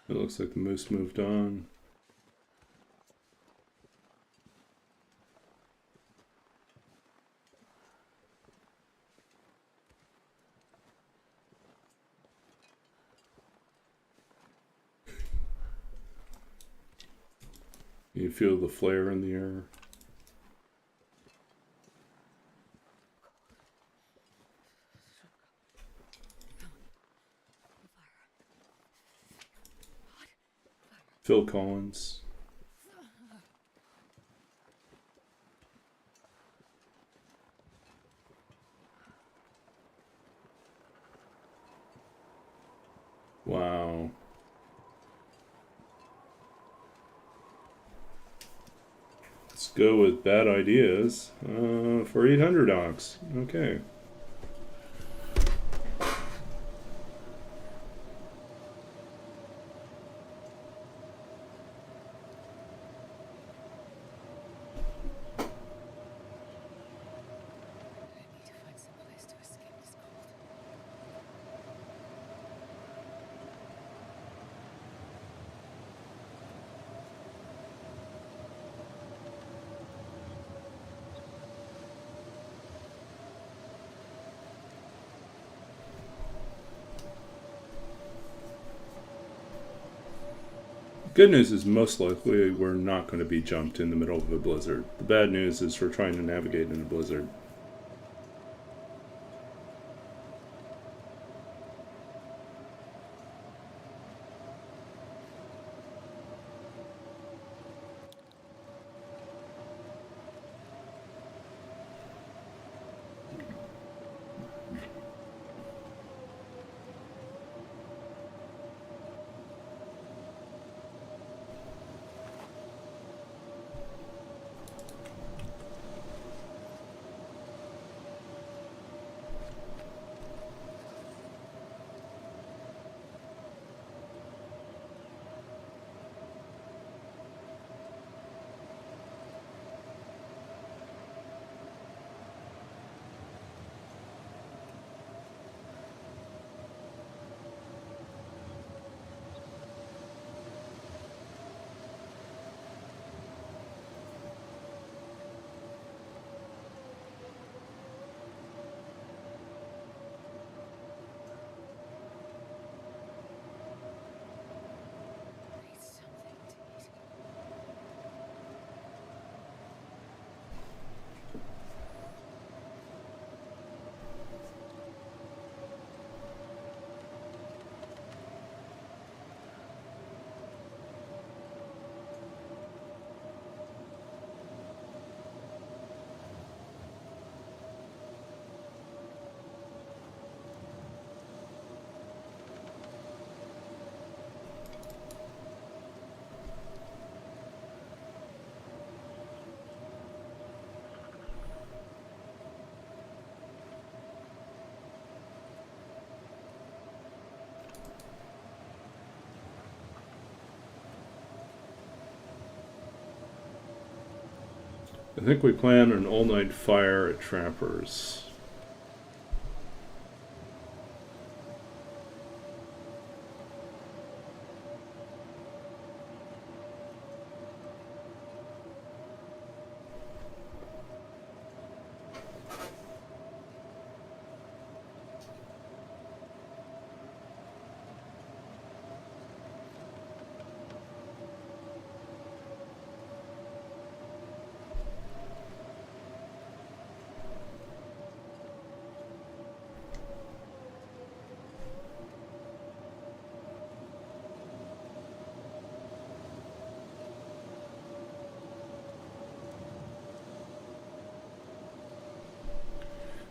It looks like the moose moved on. You feel the flare in the air. Phil Collins. Wow. Let's go with bad ideas for 800 ox. Okay. I need to find some place to escape this cold. Good news is most likely we're not going to be jumped in the middle of a blizzard. The bad news is we're trying to navigate in a blizzard. I think we plan an all-night fire at Trappers.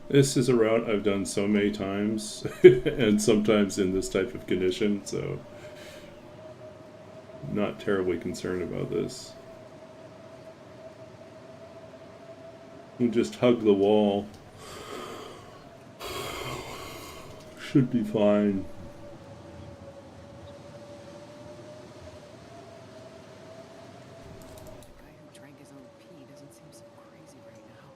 This is a route I've done so many times, and sometimes in this type of condition, so not terribly concerned about this. We'll just hug the wall. Should be fine. The guy who drank his own pee doesn't seem so crazy right now.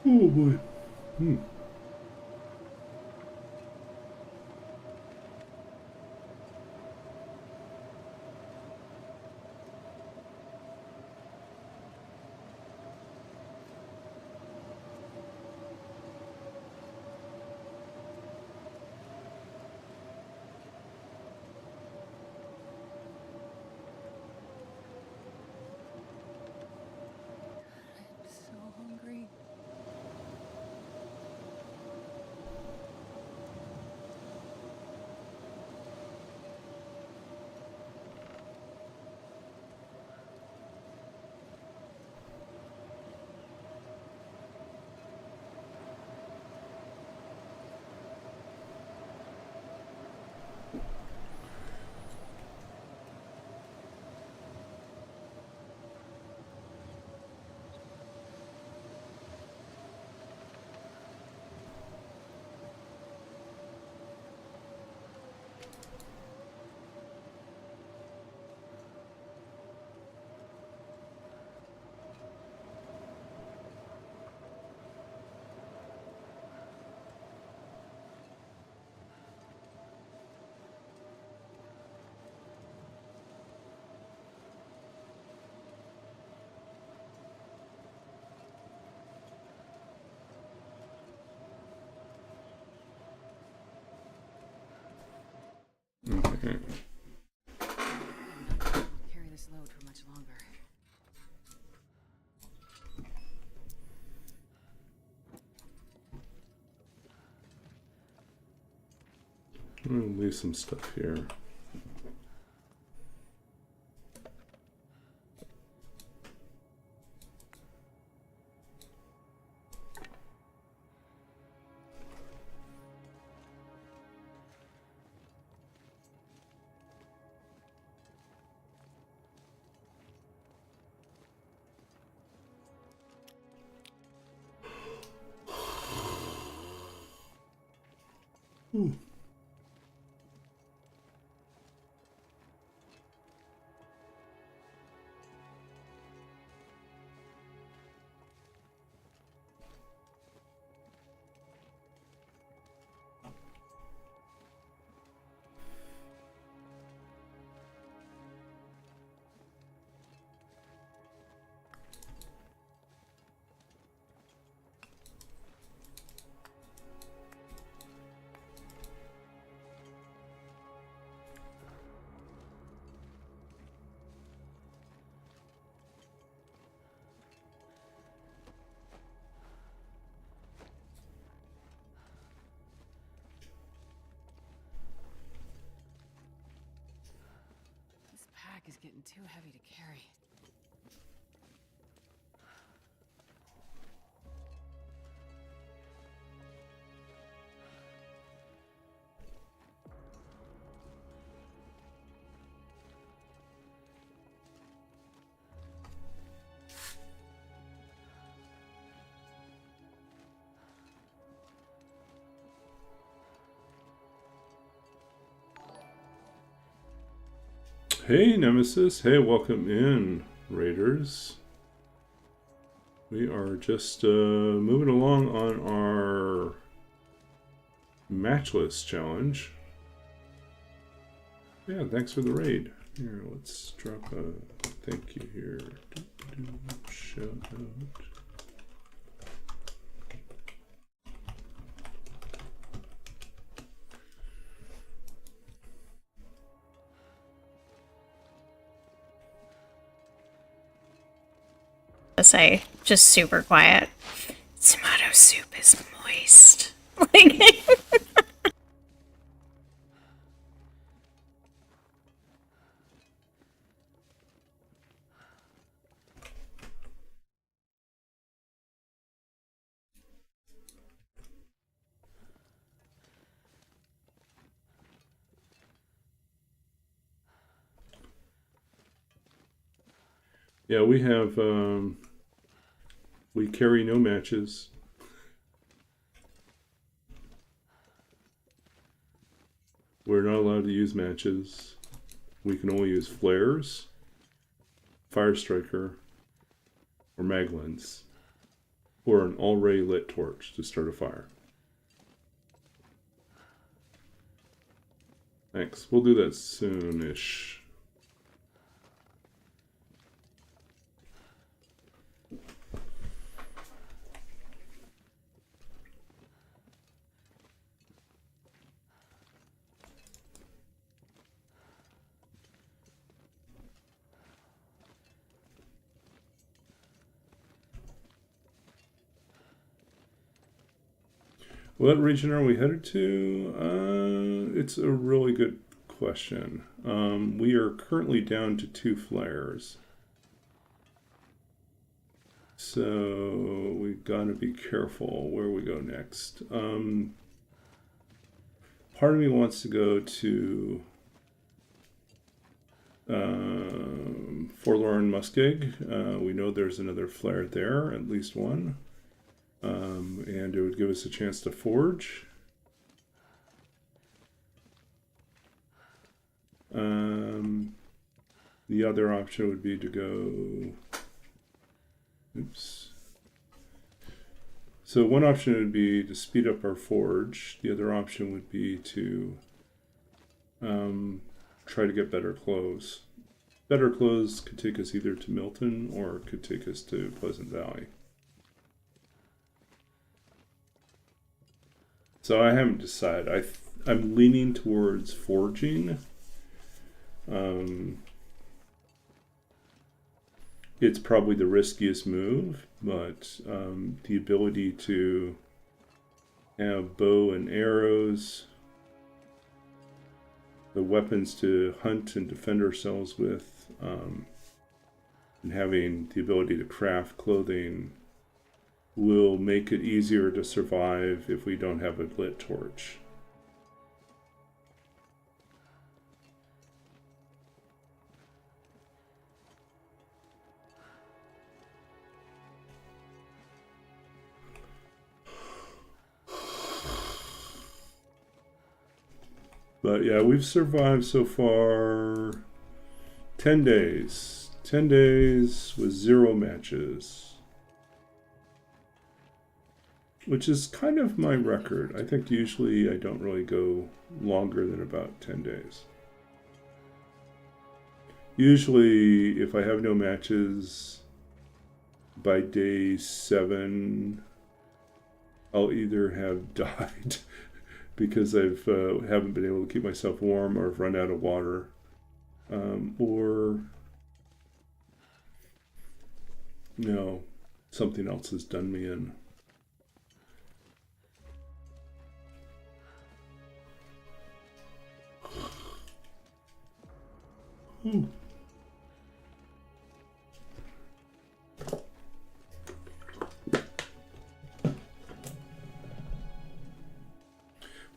Oh boy. Hmm. I'm so hungry. Okay. I'll carry this load for much longer. I'm gonna leave some stuff here. Ooh. getting too heavy to carry. Hey, Nemesis. Hey, welcome in, Raiders. We are just moving along on our Matchless challenge. Yeah, thanks for the raid. Here, let's drop a thank you here. Shout out. Say, just super quiet. Tomato soup is moist. Like, Yeah, we have, we carry no matches. We're not allowed to use matches. We can only use flares, firestriker, or maglins, or an already lit torch to start a fire. Thanks. We'll do that soonish. What region are we headed to? It's a really good question. We are currently down to 2 flares. So we gotta be careful where we go next. Part of me wants to go to Forlorn Muskeg. We know there's another flare there, at least one. And it would give us a chance to forge. The other option would be to go... Oops. So one option would be to speed up our forge. The other option would be to try to get better clothes. Better clothes could take us either to Milton or could take us to Pleasant Valley. So I haven't decided. I'm leaning towards forging. It's probably the riskiest move, but the ability to have bow and arrows, the weapons to hunt and defend ourselves with, and having the ability to craft clothing will make it easier to survive if we don't have a lit torch. But yeah, we've survived so far 10 days. 10 days with 0 matches. Which is kind of my record. I think usually I don't really go longer than about 10 days. Usually, if I have no matches, by day 7, I'll either have died because I've haven't been able to keep myself warm, or I've run out of water, or no, something else has done me in.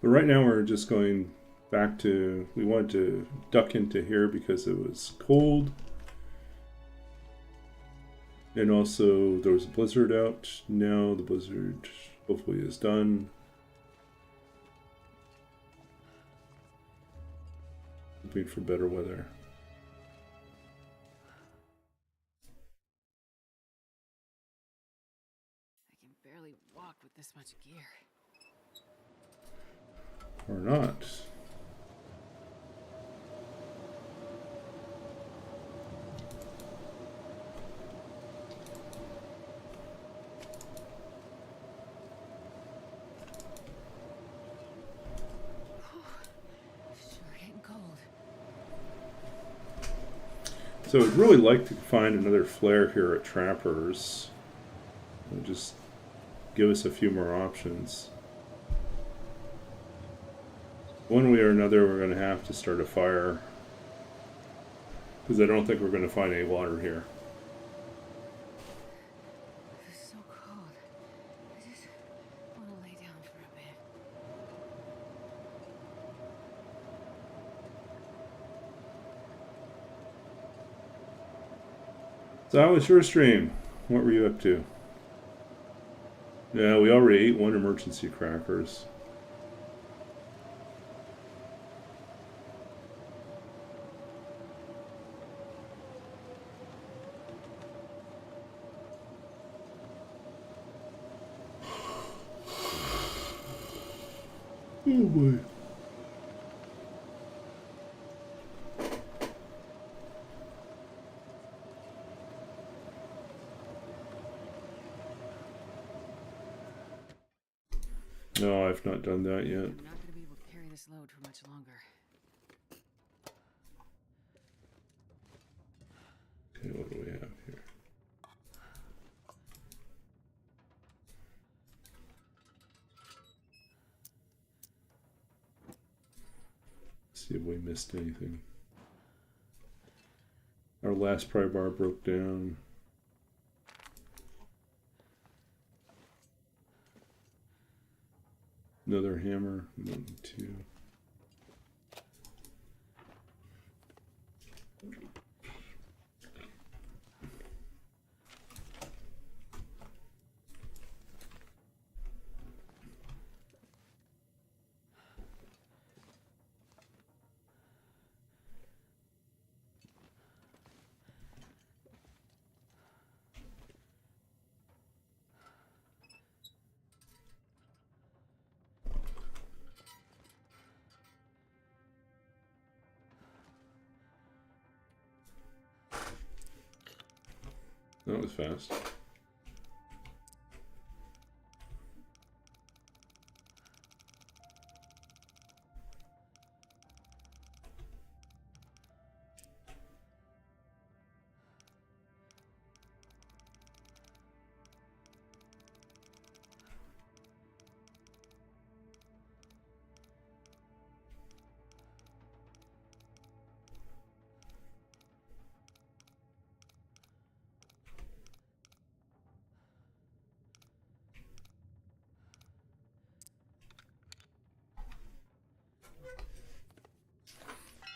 But right now we're just going back to, we wanted to duck into here because it was cold. And also there was a blizzard out. Now the blizzard hopefully is done. Hoping for better weather. I can barely walk with this much gear. Or not. Sure getting cold. So I'd really like to find another flare here at Trappers. And just give us a few more options. One way or another, we're going to have to start a fire. Because I don't think we're going to find any water here. It's so cold. I just want to lay down for a bit. So how was your stream? What were you up to? Yeah, we already ate one emergency crackers. Oh boy. No, I've not done that yet. I'm not going to be able to carry this load for much longer. Okay, what do we have here? See if we missed anything. Our last pry bar broke down. Another hammer. 1, 2. That was fast.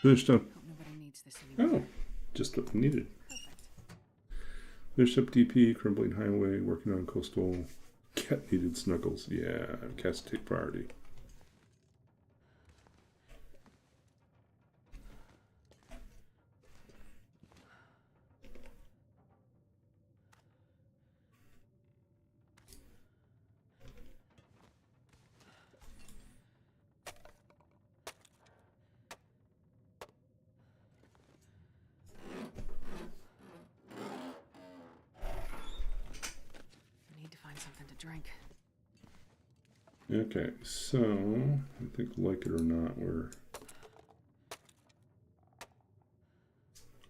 Finished up. Hope nobody needs this anymore. Oh, just what we needed. Perfect. Finished up DP, crumbling highway, working on coastal. Cat needed snuggles. Yeah, cats take priority. I need to find something to drink. Okay, so I think, like it or not, we're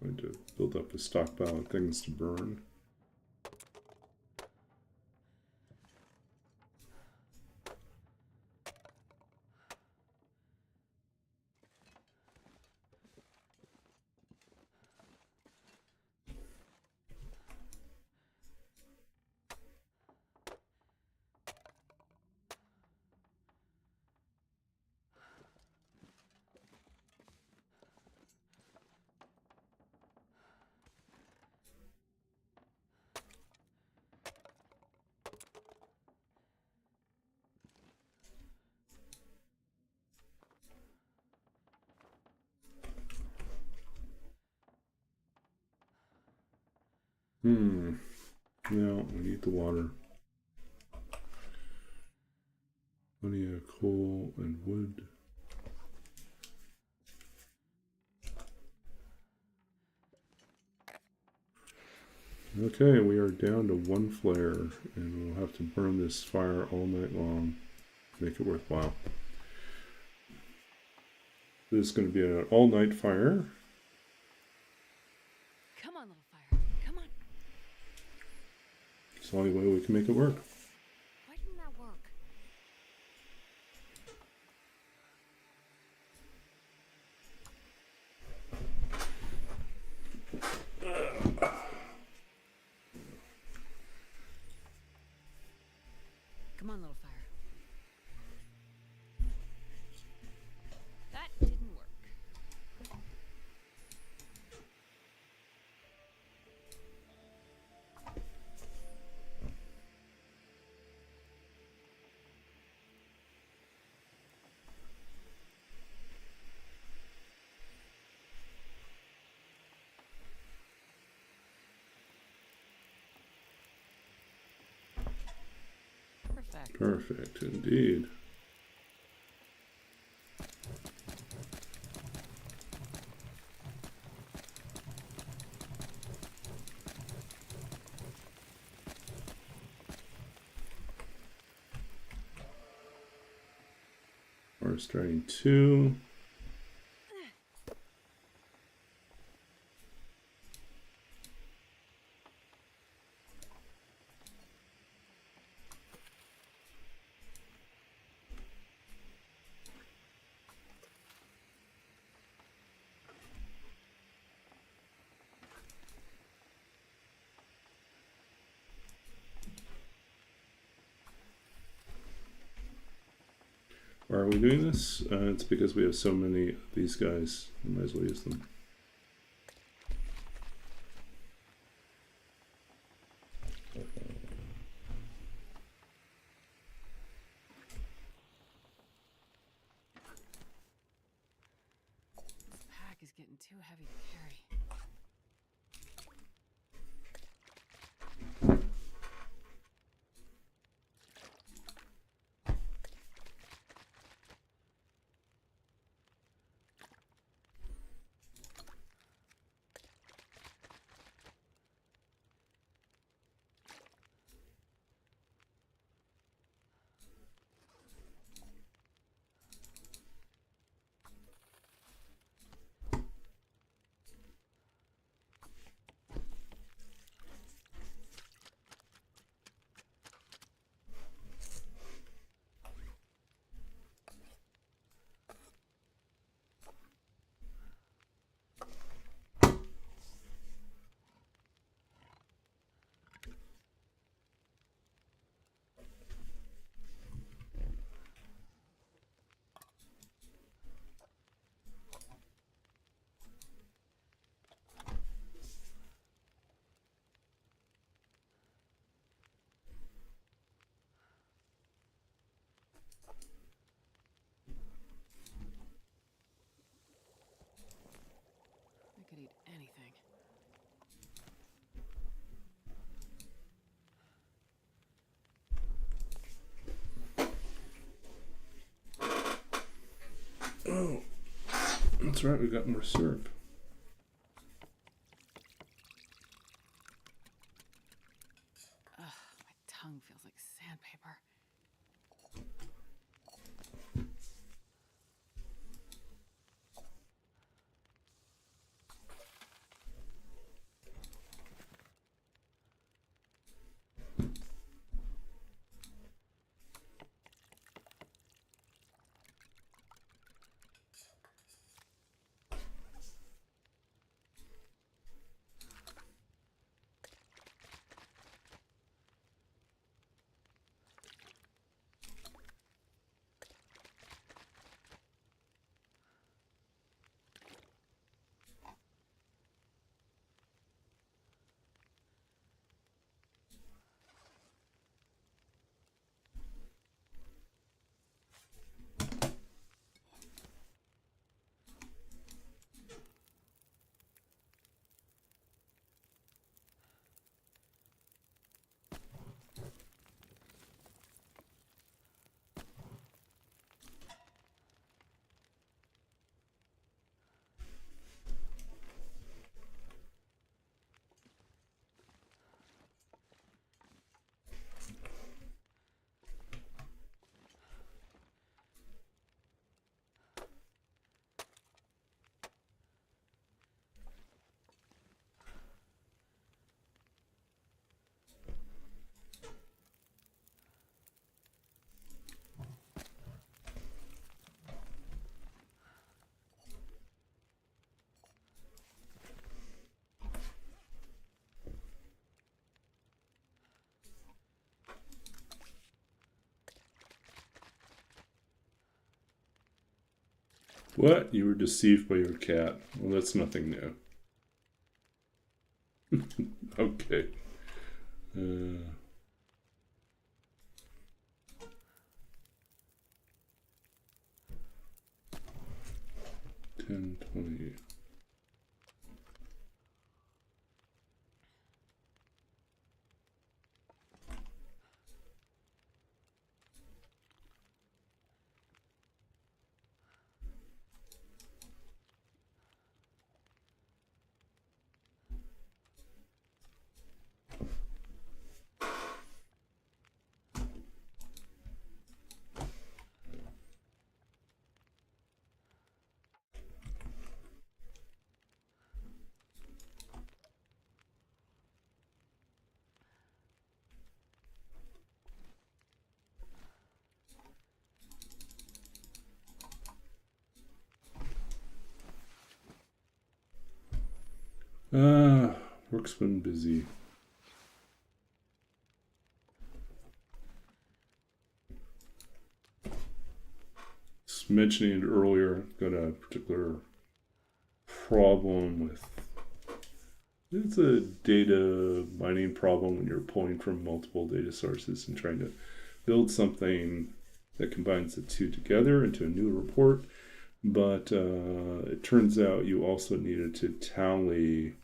going to build up a stockpile of things to burn. No, we need the water. Plenty of coal and wood. Okay, we are down to 1 flare, and we'll have to burn this fire all night long to make it worthwhile. This is going to be an all-night fire. Come on, little fire. Come on. It's the only way we can make it work. Why didn't that work? Come on, little fire. That didn't work. Perfect. Perfect, indeed. We're starting 2. Why are we doing this? It's because we have so many of these guys. We might as well use them. This pack is getting too heavy to carry. I could eat anything. Oh, that's right, we got more syrup. Ugh, my tongue feels like sandpaper. What? You were deceived by your cat. Well, that's nothing new. Okay. 10, 20. Work's been busy. Just mentioning it earlier, got a particular problem with, it's a data mining problem when you're pulling from multiple data sources and trying to build something that combines the two together into a new report. But it turns out you also needed to tally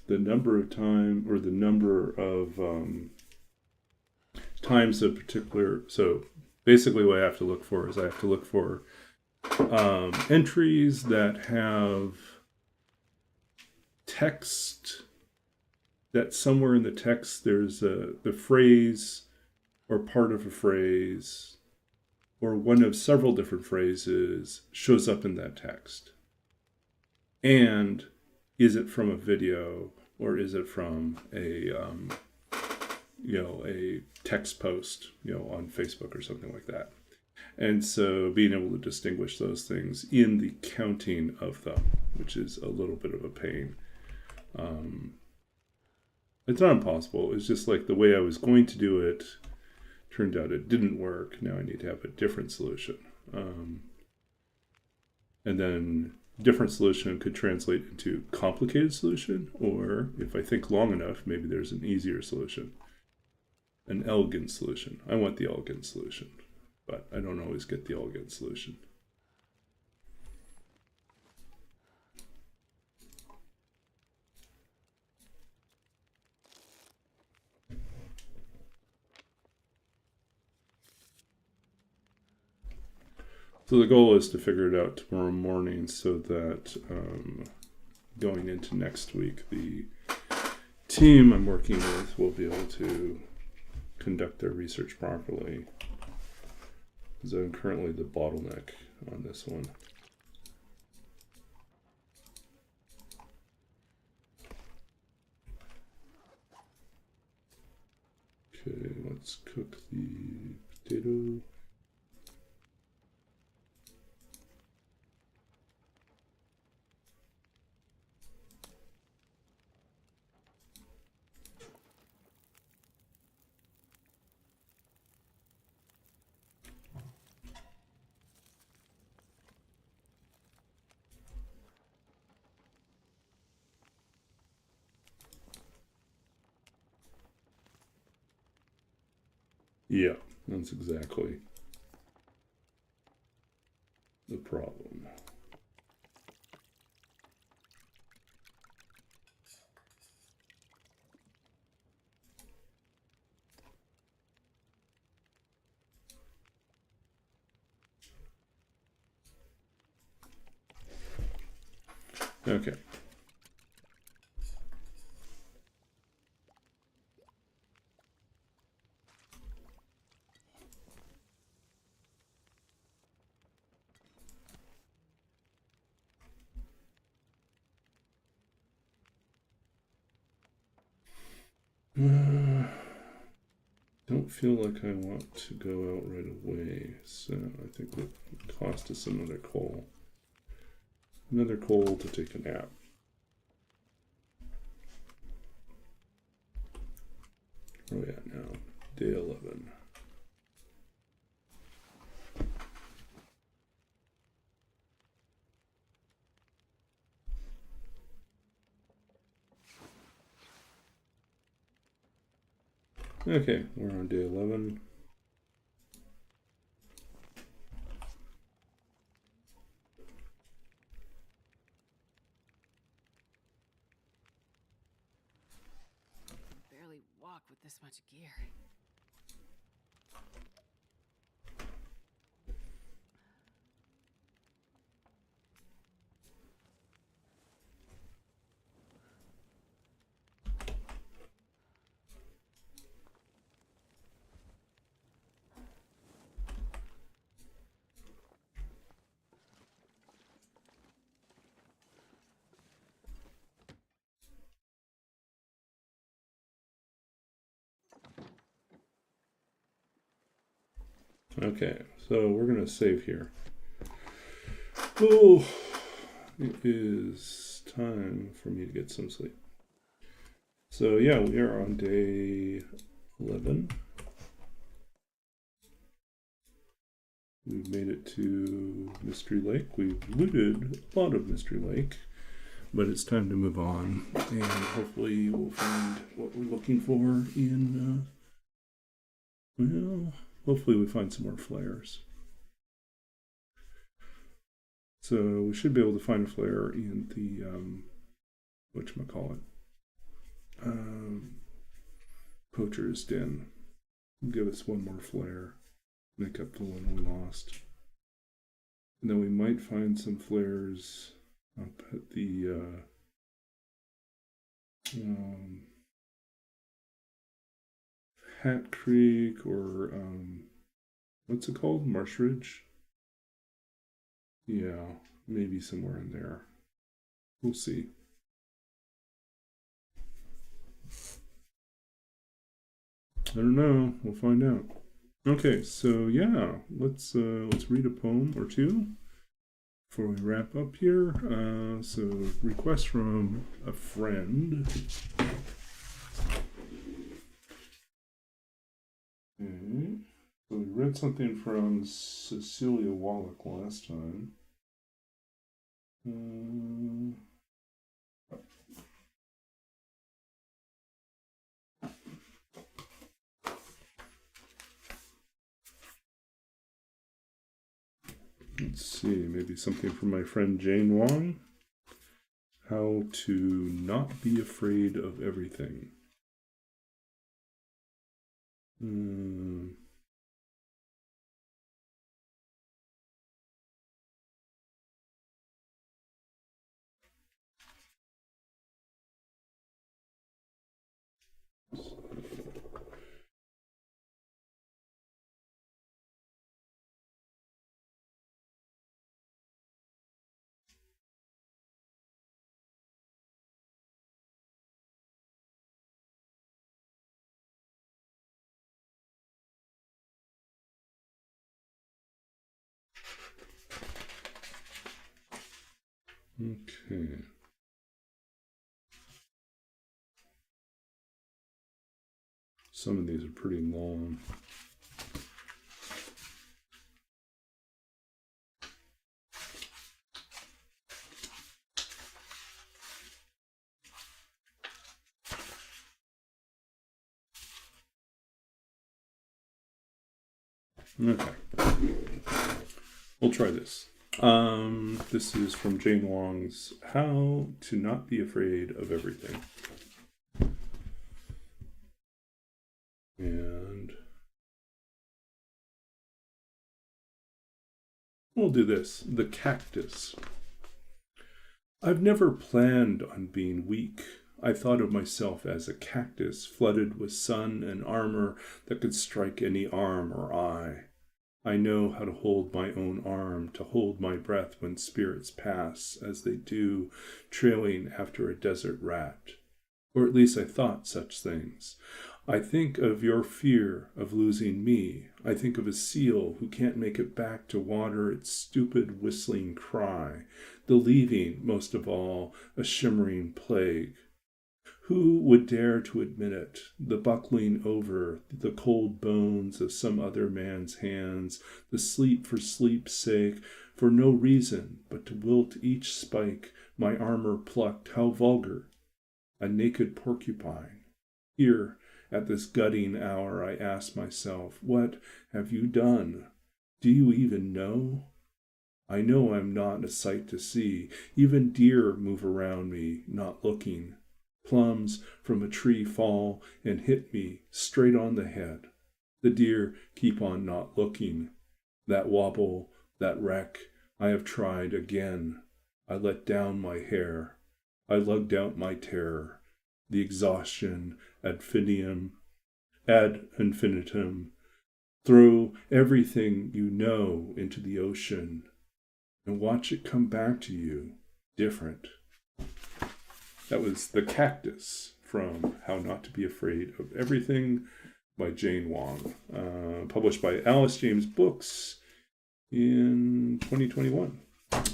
the number of time, or the number of times a particular. So basically what I have to look for is I have to look for entries that have text, that somewhere in the text there's the phrase or part of a phrase or one of several different phrases shows up in that text. And is it from a video or is it from a a text post, on Facebook or something like that? And so being able to distinguish those things in the counting of them, which is a little bit of a pain. It's not impossible. It's just like the way I was going to do it turned out it didn't work. Now I need to have a different solution. And then different solution could translate into complicated solution, or if I think long enough, maybe there's an easier solution, an elegant solution. I want the elegant solution, but I don't always get the elegant solution. So the goal is to figure it out tomorrow morning so that going into next week, the team I'm working with will be able to conduct their research properly. Because I'm currently the bottleneck on this one. Okay, let's cook the potato. Yeah, that's exactly the problem. Okay. Don't feel like I want to go out right away, so I think it would cost us another coal. Another coal to take a nap. Oh yeah, now day 11. Okay, we're on day 11. Barely walk with this much gear. Okay, so we're going to save here. Oh, it is time for me to get some sleep. So yeah, we are on day 11. We've made it to Mystery Lake. We've looted a lot of Mystery Lake, but it's time to move on, and hopefully we'll find what we're looking for in, well, hopefully we find some more flares. So we should be able to find a flare in the, whatchamacallit, Poacher's Den. Give us one more flare, make up the one we lost. And then we might find some flares up at the, Hat Creek, or what's it called? Marsh Ridge? Yeah, maybe somewhere in there. We'll see. I don't know. We'll find out. Okay, so yeah, let's read a poem or two before we wrap up here. So request from a friend. Okay. So we read something from Cecilia Wallach last time. Let's see, maybe something from my friend Jane Wong. How to not be afraid of everything. Okay. Some of these are pretty long. Okay. We'll try this. This is from Jane Wong's How to Not Be Afraid of Everything. And we'll do this. The Cactus. I've never planned on being weak. I thought of myself as a cactus flooded with sun and armor that could strike any arm or eye. I know how to hold my own arm, to hold my breath when spirits pass, as they do, trailing after a desert rat. Or at least I thought such things. I think of your fear of losing me. I think of a seal who can't make it back to water its stupid whistling cry, the leaving, most of all, a shimmering plague. Who would dare to admit it, the buckling over, the cold bones of some other man's hands, the sleep for sleep's sake, for no reason but to wilt each spike, my armor plucked, how vulgar! A naked porcupine. Here, At this gutting hour, I ask myself, what have you done? Do you even know? I know I'm not a sight to see. Even deer move around me, not looking. Plums from a tree fall and hit me straight on the head. The deer keep on not looking. That wobble, that wreck, I have tried again. I let down my hair. I lugged out my terror. The exhaustion ad infinitum. Throw everything you know into the ocean and watch it come back to you different. That was The Cactus from How Not to Be Afraid of Everything by Jane Wong, published by Alice James Books in 2021.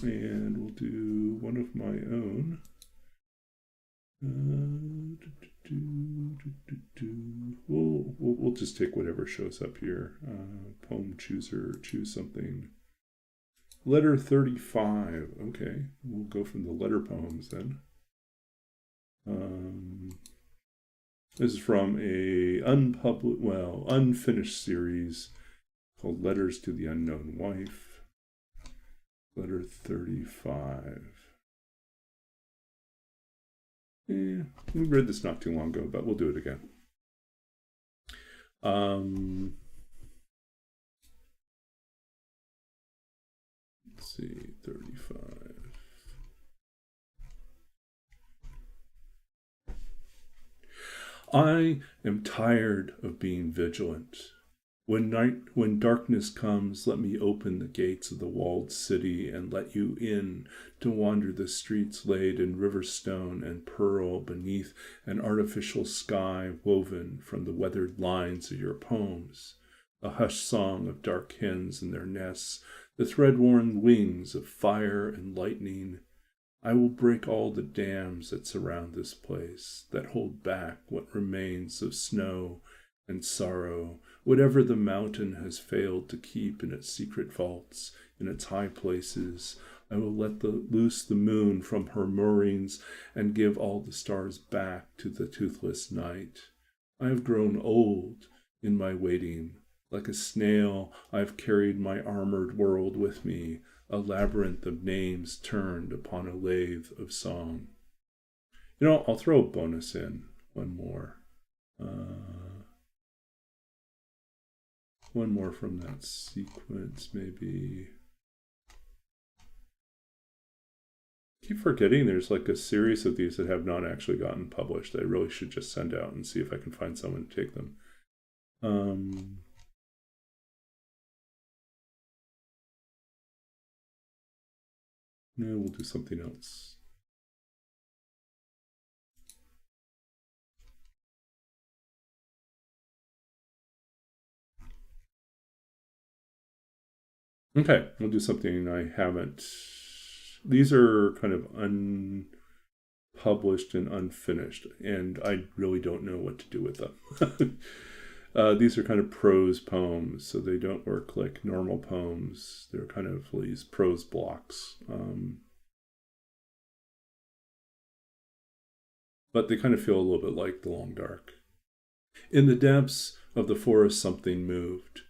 And we'll do one of my own. We'll just take whatever shows up here. Poem chooser, choose something. Letter 35. Okay, we'll go from the letter poems then. This is from a unfinished series called Letters to the Unknown Wife. Letter 35. We read this not too long ago, but we'll do it again. Let's see, 35. I am tired of being vigilant. When darkness comes, let me open the gates of the walled city and let you in to wander the streets laid in river stone and pearl beneath an artificial sky woven from the weathered lines of your poems, a hushed song of dark hens in their nests, the thread-worn wings of fire and lightning. I will break all the dams that surround this place, that hold back what remains of snow and sorrow, whatever the mountain has failed to keep in its secret vaults, in its high places. I will let loose the moon from her moorings and give all the stars back to the toothless night. I have grown old in my waiting. Like a snail, I have carried my armored world with me, a labyrinth of names turned upon a lathe of song. I'll throw a bonus in. One more. One more from that sequence, maybe. I keep forgetting there's like a series of these that have not actually gotten published. I really should just send out and see if I can find someone to take them. No, we'll do something else. Okay, we'll do something I haven't. These are kind of unpublished and unfinished, and I really don't know what to do with them. These are kind of prose poems, so they don't work like normal poems. They're kind of these prose blocks. But they kind of feel a little bit like The Long Dark. In the depths of the forest something moved.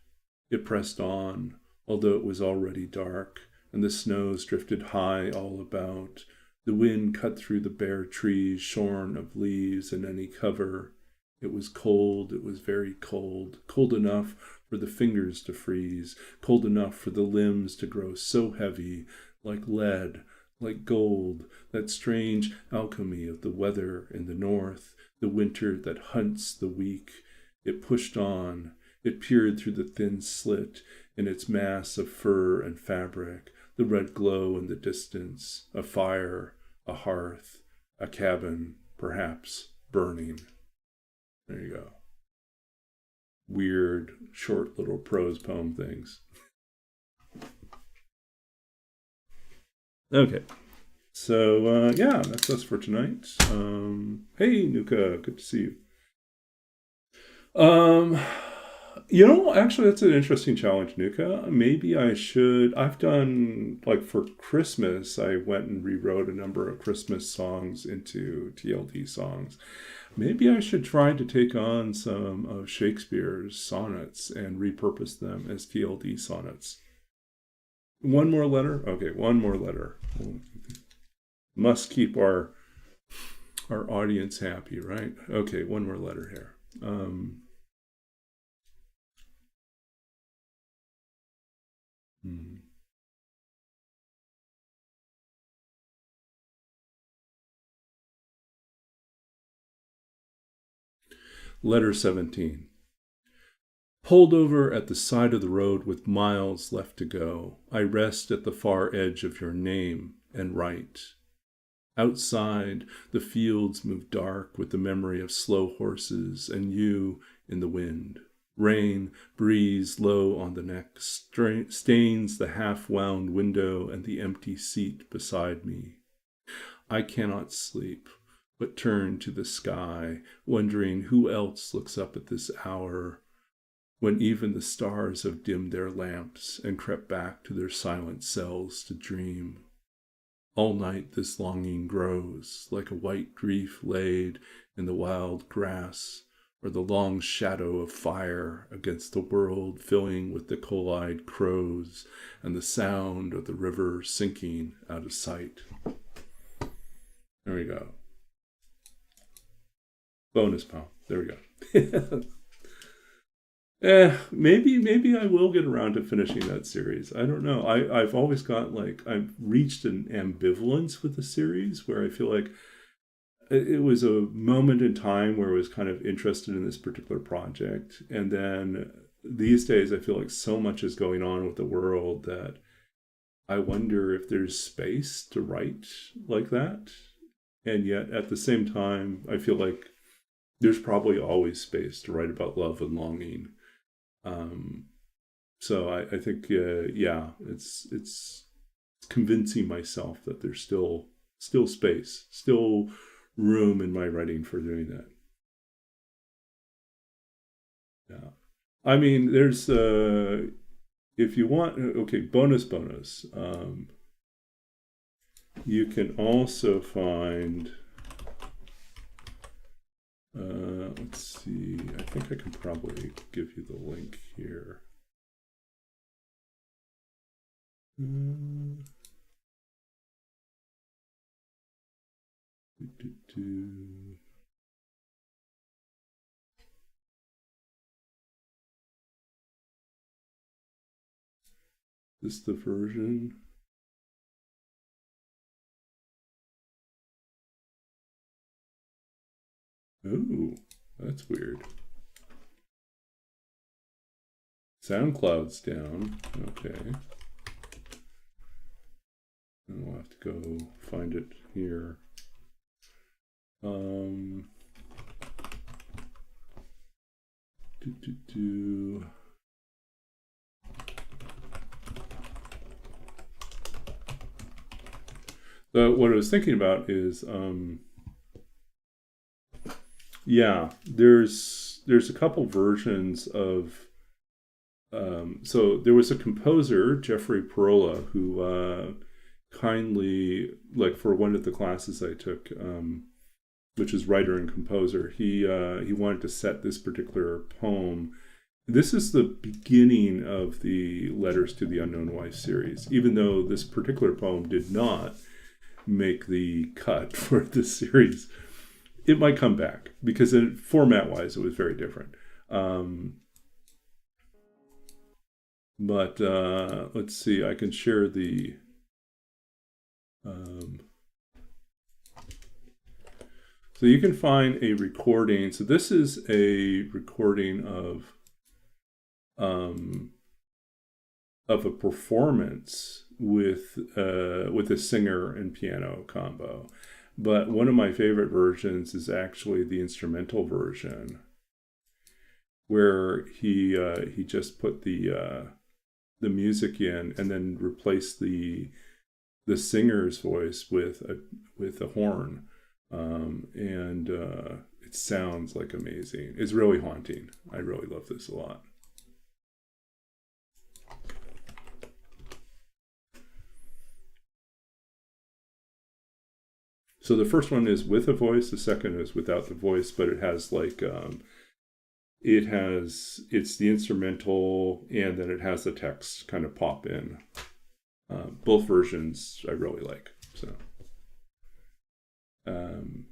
It pressed on, although it was already dark, and the snows drifted high all about. The wind cut through the bare trees, shorn of leaves and any cover. It was cold, it was very cold, cold enough for the fingers to freeze, cold enough for the limbs to grow so heavy, like lead, like gold, that strange alchemy of the weather in the north, the winter that hunts the weak. It pushed on, it peered through the thin slit in its mass of fur and fabric, the red glow in the distance, a fire, a hearth, a cabin, perhaps burning. There you go. Weird, short little prose poem things. Okay. So, yeah, that's us for tonight. Hey, Nuka, good to see you. Actually, that's an interesting challenge, Nuka. Maybe I should. I've done, like, for Christmas, I went and rewrote a number of Christmas songs into TLD songs. Maybe I should try to take on some of Shakespeare's sonnets and repurpose them as TLD sonnets. One more letter? Okay, one more letter. Must keep our audience happy, right? Okay, one more letter here. Letter 17. Pulled over at the side of the road with miles left to go, I rest at the far edge of your name and write. Outside, the fields move dark with the memory of slow horses and you in the wind. Rain, breeze low on the neck, stains the half-wound window and the empty seat beside me. I cannot sleep, but turn to the sky, wondering who else looks up at this hour, when even the stars have dimmed their lamps and crept back to their silent cells to dream. All night this longing grows, like a white grief laid in the wild grass, or the long shadow of fire against the world filling with the coal-eyed crows and the sound of the river sinking out of sight. There we go. Bonus poem. There we go. Maybe I will get around to finishing that series. I don't know. I've always got I've reached an ambivalence with the series where I feel like it was a moment in time where I was kind of interested in this particular project. And then these days I feel like so much is going on with the world that I wonder if there's space to write like that. And yet at the same time, I feel like there's probably always space to write about love and longing. So I think, it's convincing myself that there's still space, still room in my writing for doing that. Yeah. I mean, there's, if you want, okay, bonus. You can also find, let's see, I think I can probably give you the link here. Is this the version? Oh, that's weird. SoundCloud's down. Okay. And we'll have to go find it here. What I was thinking about is, there's a couple versions of. So there was a composer, Jeffrey Perola, who kindly, for one of the classes I took, which is writer and composer, he wanted to set this particular poem. This is the beginning of the Letters to the Unknown Wife series, even though this particular poem did not make the cut for this series. It might come back because format-wise, it was very different. But let's see, I can share the so you can find a recording. So this is a recording of a performance with a singer and piano combo. But one of my favorite versions is actually the instrumental version, where he just put the music in and then replaced the singer's voice with a horn, and it sounds like amazing. It's really haunting. I really love this a lot. So the first one is with a voice, the second is without the voice, but it has like it's the instrumental, and then it has the text kind of pop in. Both versions I really like. So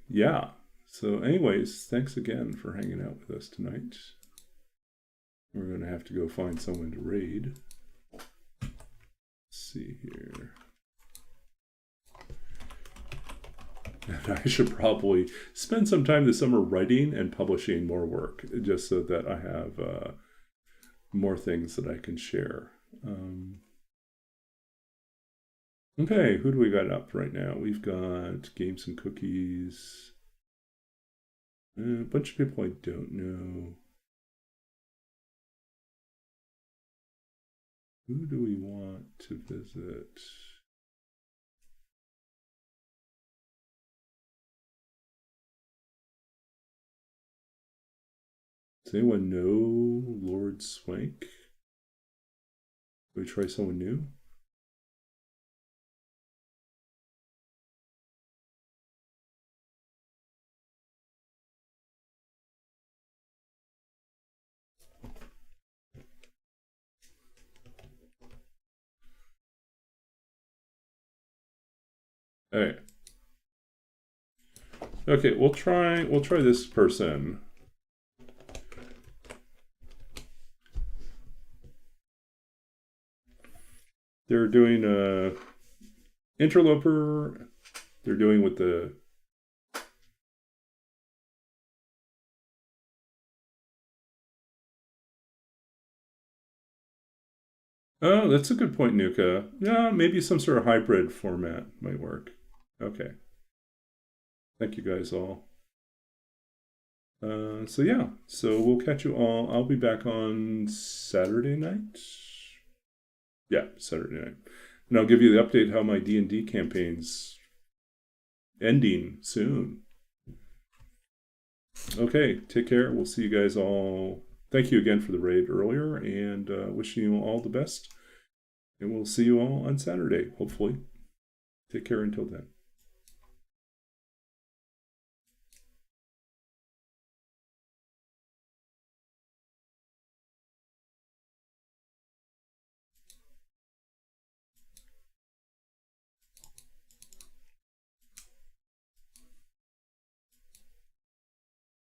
yeah. So anyways, thanks again for hanging out with us tonight. We're going to have to go find someone to raid. Let's see here. And I should probably spend some time this summer writing and publishing more work, just so that I have more things that I can share. Okay, who do we got up right now? We've got Games and Cookies. A bunch of people I don't know. Who do we want to visit? Does anyone know Lord Swank? Can we try someone new? All right. Okay, we'll try this person. They're doing a Interloper. They're doing with the Oh, that's a good point, Nuka. Yeah, maybe some sort of hybrid format might work. Okay. Thank you guys all. So yeah, so we'll catch you all. I'll be back on Saturday night. Yeah, Saturday night, and I'll give you the update how my D&D campaign's ending soon. Okay, take care. We'll see you guys all. Thank you again for the raid earlier, and wishing you all the best. And we'll see you all on Saturday, hopefully. Take care until then.